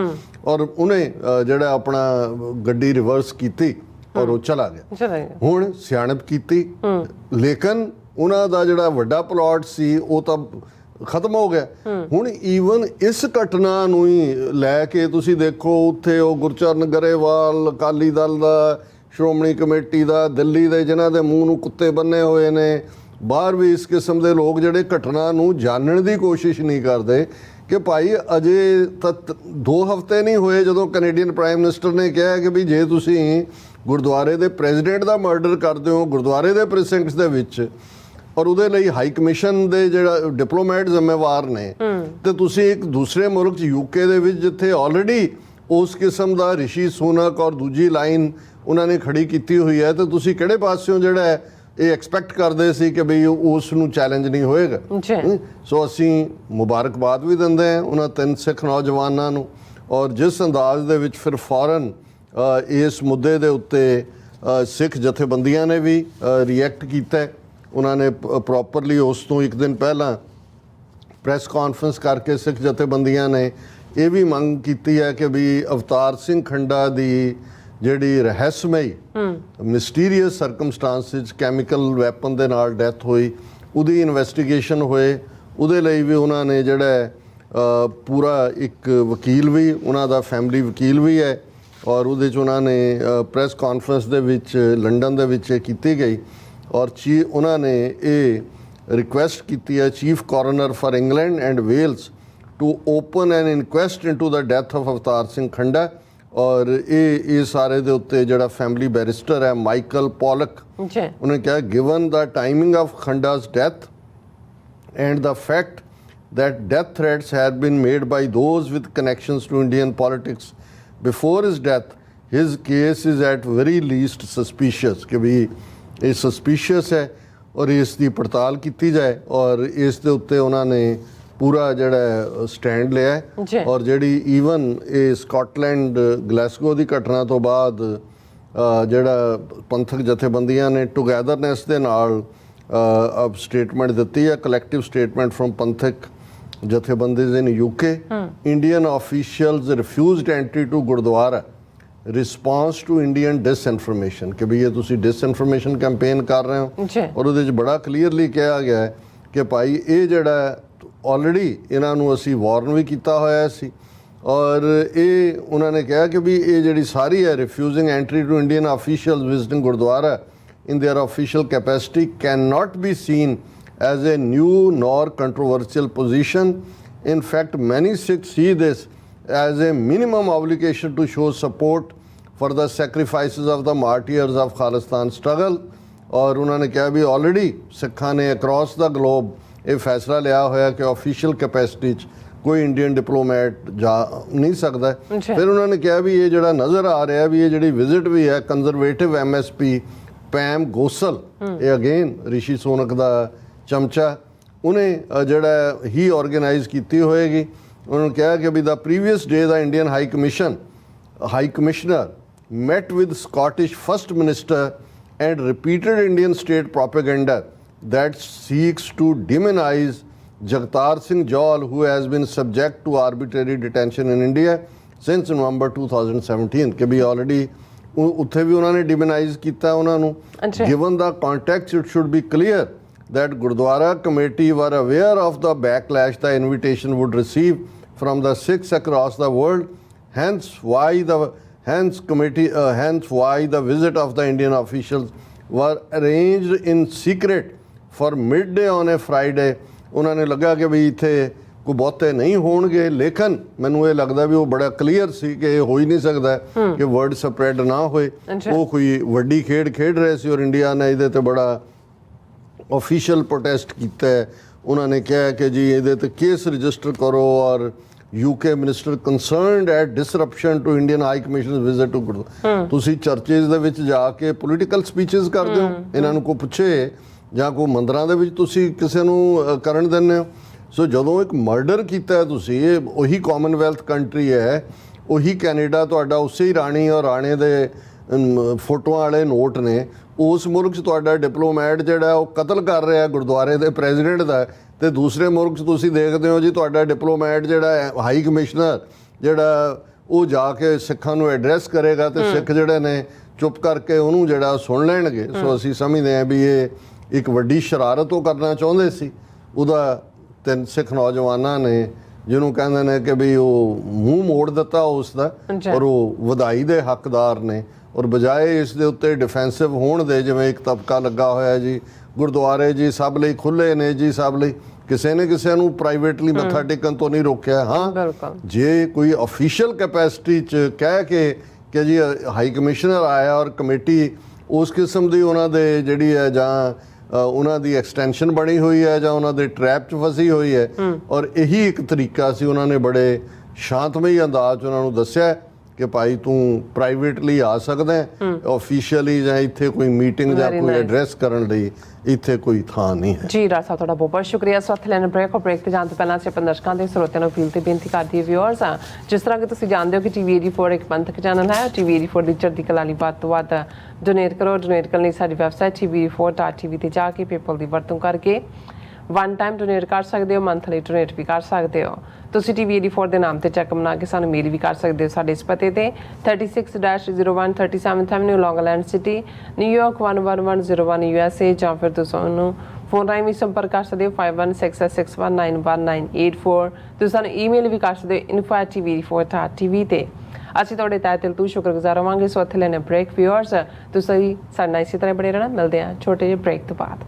ਔਰ ਉਹਨੇ ਜਿਹੜਾ ਆਪਣਾ ਗੱਡੀ ਰਿਵਰਸ ਕੀਤੀ ਔਰ ਉਹ ਚਲਾ ਗਿਆ ਹੁਣ ਸਿਆਣਪ ਕੀਤੀ ਲੇਕਿਨ ਉਹਨਾਂ ਦਾ ਜਿਹੜਾ ਵੱਡਾ ਪਲਾਟ ਸੀ ਉਹ ਤਾਂ ਖਤਮ ਹੋ ਗਿਆ ਹੁਣ ਈਵਨ ਇਸ ਘਟਨਾ ਨੂੰ ਹੀ ਲੈ ਕੇ ਤੁਸੀਂ ਦੇਖੋ ਉੱਥੇ ਉਹ ਗੁਰਚਰਨ ਗਰੇਵਾਲ ਅਕਾਲੀ ਦਲ ਦਾ ਸ਼੍ਰੋਮਣੀ ਕਮੇਟੀ ਦਾ ਦਿੱਲੀ ਦੇ ਜਿਨ੍ਹਾਂ ਦੇ ਮੂੰਹ ਨੂੰ ਕੁੱਤੇ ਬੰਨੇ ਹੋਏ ਨੇ ਬਾਹਰ ਵੀ ਇਸ ਕਿਸਮ ਦੇ ਲੋਕ ਜਿਹੜੇ ਘਟਨਾ ਨੂੰ ਜਾਣਨ ਦੀ ਕੋਸ਼ਿਸ਼ ਨਹੀਂ ਕਰਦੇ ਕਿ ਭਾਈ ਅਜੇ ਤੱਕ 2 ਹਫ਼ਤੇ ਨਹੀਂ ਹੋਏ ਜਦੋਂ ਕੈਨੇਡੀਅਨ ਪ੍ਰਾਈਮ ਮਿਨਿਸਟਰ ਨੇ ਕਿਹਾ ਕਿ ਵੀ ਜੇ ਤੁਸੀਂ ਗੁਰਦੁਆਰੇ ਦੇ ਪ੍ਰੈਜ਼ੀਡੈਂਟ ਦਾ ਮਰਡਰ ਕਰਦੇ ਹੋ ਗੁਰਦੁਆਰੇ ਦੇ ਪ੍ਰੈਸਿਡੈਂਟਸ ਦੇ ਵਿੱਚ ਔਰ ਉਹਦੇ ਲਈ ਹਾਈ ਕਮਿਸ਼ਨ ਦੇ ਜਿਹੜਾ ਡਿਪਲੋਮੈਟ ਜ਼ਿੰਮੇਵਾਰ ਨੇ ਤੇ ਤੁਸੀਂ ਇੱਕ ਦੂਸਰੇ ਮੁਲਕ 'ਚ ਯੂਕੇ ਦੇ ਵਿੱਚ ਜਿੱਥੇ ਆਲਰੇਡੀ ਉਸ ਕਿਸਮ ਦਾ ਰਿਸ਼ੀ ਸੁਨਕ ਔਰ ਦੂਜੀ ਲਾਈਨ ਉਹਨਾਂ ਨੇ ਖੜੀ ਕੀਤੀ ਹੋਈ ਹੈ ਤੇ ਤੁਸੀਂ ਕਿਹੜੇ ਪਾਸਿਓਂ ਜਿਹੜਾ ਇਹ ਐਕਸਪੈਕਟ ਕਰਦੇ ਸੀ ਕਿ ਬਈ ਉਸ ਨੂੰ ਚੈਲੰਜ ਨਹੀਂ ਹੋਏਗਾ ਸੋ ਅਸੀਂ ਮੁਬਾਰਕਬਾਦ ਵੀ ਦਿੰਦੇ ਹਾਂ ਉਹਨਾਂ 3 ਸਿੱਖ ਨੌਜਵਾਨਾਂ ਨੂੰ ਔਰ ਜਿਸ ਅੰਦਾਜ਼ ਦੇ ਵਿੱਚ ਫਿਰ ਫੌਰਨ ਇਸ ਮੁੱਦੇ ਦੇ ਉੱਤੇ ਸਿੱਖ ਜਥੇਬੰਦੀਆਂ ਨੇ ਵੀ ਰਿਐਕਟ ਕੀਤਾ ਉਹਨਾਂ ਨੇ ਪ੍ਰੋਪਰਲੀ ਉਸ ਤੋਂ ਇੱਕ ਦਿਨ ਪਹਿਲਾਂ ਪ੍ਰੈਸ ਕਾਨਫਰੰਸ ਕਰਕੇ ਸਿੱਖ ਜਥੇਬੰਦੀਆਂ ਨੇ ਇਹ ਵੀ ਮੰਗ ਕੀਤੀ ਹੈ ਕਿ ਵੀ ਅਵਤਾਰ ਸਿੰਘ ਖੰਡਾ ਦੀ ਜਿਹੜੀ ਰਹੱਸਮਈ ਮਿਸਟੀਰੀਅਸ ਸਰਕਮਸਟੈਂਸਿਸ ਕੈਮੀਕਲ ਵੈਪਨ ਦੇ ਨਾਲ ਡੈਥ ਹੋਈ ਉਹਦੀ ਇਨਵੈਸਟੀਗੇਸ਼ਨ ਹੋਏ ਉਹਦੇ ਲਈ ਵੀ ਉਹਨਾਂ ਨੇ ਜਿਹੜਾ ਪੂਰਾ ਇੱਕ ਵਕੀਲ ਵੀ ਉਹਨਾਂ ਦਾ ਫੈਮਿਲੀ ਵਕੀਲ ਵੀ ਹੈ ਔਰ ਉਹਦੇ 'ਚ ਉਹਨਾਂ ਨੇ ਪ੍ਰੈਸ ਕਾਨਫਰੰਸ ਦੇ ਵਿੱਚ ਲੰਡਨ ਦੇ ਵਿੱਚ ਕੀਤੀ ਗਈ ਔਰ ਉਹਨਾਂ ਨੇ ਇਹ ਰਿਕੁਐਸਟ ਕੀਤੀ ਹੈ chief coroner for England and Wales to open an inquest into the death of Avtar Singh Khanda ਔਰ ਇਹ ਸਾਰੇ ਦੇ ਉੱਤੇ ਜਿਹੜਾ ਫੈਮਿਲੀ ਬੈਰਿਸਟਰ ਹੈ ਮਾਈਕਲ ਪੋਲਕ ਉਹਨੇ ਕਿਹਾ ਗਿਵਨ ਦਾ ਟਾਈਮਿੰਗ ਆਫ ਖੰਡਾ's death and the fact that death threats had been made by those with connections to Indian politics before his death, his case is at very least suspicious ਕਿ ਵੀ ਇਹ suspicious ਹੈ ਔਰ ਇਸ ਦੀ ਪੜਤਾਲ ਕੀਤੀ ਜਾਏ ਔਰ ਇਸ ਦੇ ਉੱਤੇ ਉਹਨਾਂ ਨੇ ਪੂਰਾ ਜਿਹੜਾ ਸਟੈਂਡ ਲਿਆ ਔਰ ਜਿਹੜੀ ਈਵਨ ਇਹ ਸਕਾਟਲੈਂਡ ਗਲਾਸਗੋ ਦੀ ਘਟਨਾ ਤੋਂ ਬਾਅਦ ਜਿਹੜਾ ਪੰਥਕ ਜਥੇਬੰਦੀਆਂ ਨੇ ਟੁਗੈਦਰਨੈਸ ਦੇ ਨਾਲ ਸਟੇਟਮੈਂਟ ਦਿੱਤੀ ਹੈ ਕਲੈਕਟਿਵ ਸਟੇਟਮੈਂਟ ਫਰਮ ਪੰਥਕ ਜਥੇਬੰਦੀਆਂ in UK Indian officials refused entry to gurdwara response to Indian disinformation ਕਿ ਵੀ ਇਹ ਤੁਸੀਂ ਡਿਸਇਨਫੋਰਮੇਸ਼ਨ ਕੈਂਪੇਨ ਕਰ ਰਹੇ ਹੋ ਔਰ ਉਹਦੇ 'ਚ ਬੜਾ ਕਲੀਅਰਲੀ ਕਿਹਾ ਗਿਆ ਹੈ ਕਿ ਭਾਈ ਇਹ ਜਿਹੜਾ ਆਲਰੇਡੀ ਇਹਨਾਂ ਨੂੰ ਅਸੀਂ ਵਾਰਨ ਵੀ ਕੀਤਾ ਹੋਇਆ ਸੀ ਔਰ ਇਹ ਉਹਨਾਂ ਨੇ ਕਿਹਾ ਕਿ ਵੀ ਇਹ ਜਿਹੜੀ ਸਾਰੀ ਹੈ refusing entry to Indian officials visiting gurdwara in their official capacity cannot be seen as a new nor controversial position. In fact, many Sikhs see this as a minimum obligation to show support for the sacrifices of the martyrs of Khalistan struggle. और उन्होंने कहा भी already सिखा ने across the globe ये फैसला लिया होया कि ऑफिशियल कैपेसिटी कोई इंडियन डिप्लोमैट जा नहीं सकता फिर उन्होंने कहा भी ये जड़ा नज़र आ रहा है भी ये जड़ी विजिट भी है कंजरवेटिव MSP ਪੈਮ ਗੋਸਲ ਇਹ ਅਗੇਨ ਰਿਸ਼ੀ ਸੋਨਕ ਦਾ ਚਮਚਾ ਉਹਨੇ ਜਿਹੜਾ ਹੀ ਆਰਗੇਨਾਈਜ਼ ਕੀਤੀ ਹੋਏਗੀ ਉਹਨਾਂ ਨੇ ਕਿਹਾ ਕਿ ਵੀ the previous day the Indian high commissioner met with Scottish First Minister and repeated Indian state propaganda that seeks to demonize Jagtar Singh Johal, who has been subject to arbitrary detention in India since November 2017 ਕਿ ਵੀ already ਉੱਥੇ ਵੀ ਉਹਨਾਂ ਨੇ demonize ਕੀਤਾ ਉਹਨਾਂ ਨੂੰ ਅੱਛਾ। given the context it should be clear that Gurdwara committee were aware of the backlash the invitation would receive from the Sikhs across the world, hence why the visit of the Indian officials were arranged in secret for midday on a Friday। ਉਹਨਾਂ ਨੇ ਲੱਗਾ ਕਿ ਵੀ ਇੱਥੇ ਕੋਈ ਬਹੁਤੇ ਨਹੀਂ ਹੋਣਗੇ, ਲੇਕਿਨ ਮੈਨੂੰ ਇਹ ਲੱਗਦਾ ਵੀ ਉਹ ਬੜਾ ਕਲੀਅਰ ਸੀ ਕਿ ਇਹ ਹੋ ਹੀ ਨਹੀਂ ਸਕਦਾ ਕਿ ਵਰਡ ਸਪਰੈਡ ਨਾ ਹੋਏ। ਉਹ ਕੋਈ ਵੱਡੀ ਖੇਡ ਖੇਡ ਰਹੇ ਸੀ ਔਰ ਇੰਡੀਆ ਨੇ ਇਹਦੇ ਤੇ ਬੜਾ ਆਫੀਸ਼ੀਅਲ ਪ੍ਰੋਟੈਸਟ ਕੀਤਾ ਹੈ। ਉਹਨਾਂ ਨੇ ਕਿਹਾ ਕਿ ਜੀ ਇਹਦੇ ਤੇ ਕੇਸ ਰਜਿਸਟਰ ਕਰੋ ਔਰ UK minister concerned at disruption to Indian high commissioner visit to gurdwara. ਤੁਸੀਂ ਚਰਚੇਜ਼ ਦੇ ਵਿੱਚ ਜਾ ਕੇ ਪੋਲੀਟੀਕਲ ਸਪੀਚਸ ਕਰਦੇ ਹੋ, ਇਹਨਾਂ ਨੂੰ ਕੋਈ ਪੁੱਛੇ ਜਾਂ ਕੋਈ ਮੰਦਰਾਂ ਦੇ ਵਿੱਚ ਤੁਸੀਂ ਕਿਸੇ ਨੂੰ ਕਰਨ ਦਿੰਦੇ ਹੋ। ਸੋ ਜਦੋਂ ਇੱਕ ਮਰਡਰ ਕੀਤਾ ਤੁਸੀਂ, ਇਹ ਉਹੀ ਕਾਮਨਵੈਲਥ ਕੰਟਰੀ ਹੈ, ਉਹੀ ਕੈਨੇਡਾ ਤੁਹਾਡਾ, ਉਸੇ ਹੀ ਰਾਣੀ ਔਰ ਰਾਣੇ ਦੇ ਫੋਟੋਆਂ ਵਾਲੇ ਨੋਟ ਨੇ, ਉਸ ਮੁਲਕ 'ਚ ਤੁਹਾਡਾ ਡਿਪਲੋਮੈਟ ਜਿਹੜਾ ਉਹ ਕਤਲ ਕਰ ਰਿਹਾ ਗੁਰਦੁਆਰੇ ਦੇ ਪ੍ਰੈਜ਼ੀਡੈਂਟ ਦਾ, ਤੇ ਦੂਸਰੇ ਮੁਲਕ 'ਚ ਤੁਸੀਂ ਦੇਖਦੇ ਹੋ ਜੀ ਤੁਹਾਡਾ ਡਿਪਲੋਮੈਟ ਜਿਹੜਾ ਹਾਈ ਕਮਿਸ਼ਨਰ ਜਿਹੜਾ ਉਹ ਜਾ ਕੇ ਸਿੱਖਾਂ ਨੂੰ ਐਡਰੈਸ ਕਰੇਗਾ ਤੇ ਸਿੱਖ ਜਿਹੜੇ ਨੇ ਚੁੱਪ ਕਰਕੇ ਉਹਨੂੰ ਜਿਹੜਾ ਸੁਣ ਲੈਣਗੇ। ਸੋ ਅਸੀਂ ਸਮਝਦੇ ਹਾਂ ਵੀ ਇਹ ਇੱਕ ਵੱਡੀ ਸ਼ਰਾਰਤ ਉਹ ਕਰਨਾ ਚਾਹੁੰਦੇ ਸੀ। ਉਹਦਾ 3 ਸਿੱਖ ਨੌਜਵਾਨਾਂ ਨੇ ਜਿਹਨੂੰ ਕਹਿੰਦੇ ਨੇ ਕਿ ਵੀ ਉਹ ਮੂੰਹ ਮੋੜ ਦਿੱਤਾ ਉਸ ਦਾ, ਔਰ ਉਹ ਵਧਾਈ ਦੇ ਹੱਕਦਾਰ ਨੇ। ਔਰ ਬਜਾਏ ਇਸ ਦੇ ਉੱਤੇ ਡਿਫੈਂਸਿਵ ਹੋਣ ਦੇ, ਜਿਵੇਂ ਇੱਕ ਤਬਕਾ ਲੱਗਾ ਹੋਇਆ ਜੀ ਗੁਰਦੁਆਰੇ ਜੀ ਸਭ ਲਈ ਖੁੱਲ੍ਹੇ ਨੇ ਜੀ ਸਭ ਲਈ, ਕਿਸੇ ਨੇ ਕਿਸੇ ਨੂੰ ਪ੍ਰਾਈਵੇਟਲੀ ਮੱਥਾ ਟੇਕਣ ਤੋਂ ਨਹੀਂ ਰੋਕਿਆ। ਹਾਂ, ਜੇ ਕੋਈ ਅਫੀਸ਼ੀਅਲ ਕੈਪੈਸਿਟੀ 'ਚ ਕਹਿ ਕੇ ਕਿ ਜੀ ਹਾਈ ਕਮਿਸ਼ਨਰ ਆਇਆ ਔਰ ਕਮੇਟੀ ਉਸ ਕਿਸਮ ਦੀ ਉਹਨਾਂ ਦੇ ਜਿਹੜੀ ਹੈ ਜਾਂ ਉਹਨਾਂ ਦੀ ਐਕਸਟੈਂਸ਼ਨ ਬਣੀ ਹੋਈ ਹੈ ਜਾਂ ਉਹਨਾਂ ਦੇ ਟਰੈਪ 'ਚ ਫਸੀ ਹੋਈ ਹੈ, ਔਰ ਇਹੀ ਇੱਕ ਤਰੀਕਾ ਸੀ। ਉਹਨਾਂ ਨੇ ਬੜੇ ਸ਼ਾਂਤਮਈ ਅੰਦਾਜ਼ 'ਚ ਉਹਨਾਂ ਨੂੰ ਦੱਸਿਆ ਕਿ ਭਾਈ ਤੂੰ ਪ੍ਰਾਈਵੇਟਲੀ ਆ ਸਕਦਾ, ਆਫੀਸ਼ੀਅਲੀ ਜਾਂ ਇੱਥੇ ਕੋਈ ਮੀਟਿੰਗ ਜਾਂ ਕੋਈ ਐਡਰੈਸ ਕਰਨ ਲਈ ਇੱਥੇ ਕੋਈ ਥਾਂ ਨਹੀਂ ਹੈ। ਜੀ ਰਾਜ ਸਾਹਿਬ ਤੁਹਾਡਾ ਬਹੁਤ ਬਹੁਤ ਸ਼ੁਕਰੀਆ। ਸੋ ਇੱਥੇ ਲੈਣ ਬ੍ਰੇਕ ਤੇ ਜਾਣ ਤੋਂ ਪਹਿਲਾਂ ਅਸੀਂ ਆਪਣੇ ਦਰਸ਼ਕਾਂ ਦੇ ਸਰੋਤਿਆਂ ਨੂੰ ਅਪੀਲ ਤੇ ਬੇਨਤੀ ਕਰਦੀ ਵਿਊਅਰਸ, ਜਿਸ ਤਰ੍ਹਾਂ ਕਿ ਤੁਸੀਂ ਜਾਣਦੇ ਹੋ ਕਿ TV 84 ਇੱਕ ਪੰਥਕ ਚੈਨਲ ਹੈ। TV 84 ਦੀ ਚੜ੍ਹਦੀ ਕਲਾ ਲਈ ਵੱਧ ਤੋਂ ਵੱਧ ਡੋਨੇਟ ਕਰੋ। ਡੋਨੇਟ ਕਰਨ ਲਈ ਸਾਡੀ ਵੈਬਸਾਈਟ tv84.tv ਤੇ ਜਾ ਕੇ ਪੇਪਲ ਦੀ ਵਰਤੋਂ ਕਰਕੇ ਵਨ ਟਾਈਮ ਡੋਨੇਟ ਕਰ ਸਕਦੇ ਹੋ, ਮੰਥਲੀ ਡੋਨੇਟ ਵੀ ਕਰ ਸਕਦੇ ਹੋ। ਤੁਸੀਂ TV 84 ਦੇ ਨਾਮ ਤੇ ਚੈੱਕ ਬਣਾ ਕੇ ਸਾਨੂੰ ਮੇਲ ਵੀ ਕਰ ਸਕਦੇ ਹੋ ਸਾਡੇ ਇਸ ਪਤੇ ਤੇ 36-01 37th Avenue Long Island City, New York 11101 USA, ਜਾਂ ਫਿਰ ਤੁਸੀਂ ਸਾਨੂੰ ਫੋਨ ਰਾਹੀਂ ਵੀ ਸੰਪਰਕ ਕਰ ਸਕਦੇ ਹੋ 5166619194। ਤੁਸੀਂ ਸਾਨੂੰ ਈਮੇਲ ਵੀ ਕਰ ਸਕਦੇ ਹੋ info@tv84.tv ਤੇ। ਅਸੀਂ ਤੁਹਾਡੇ ਤਹਿ ਦਿਲ ਤੋਂ ਸ਼ੁਕਰਗੁਜ਼ਾਰ ਹੋਵਾਂਗੇ। ਸੋ ਇੱਥੇ ਲੈਣੇ ਬ੍ਰੇਕ ਵਿਊਅਰਸ, ਤੁਸੀਂ ਸਾਡੇ ਨਾਲ ਇਸੇ ਤਰ੍ਹਾਂ ਬਣੇ ਰਹਿਣਾ। ਮਿਲਦੇ ਹਾਂ ਛੋਟੇ ਜਿਹੇ ਬ੍ਰੇਕ ਤੋਂ ਬਾਅਦ।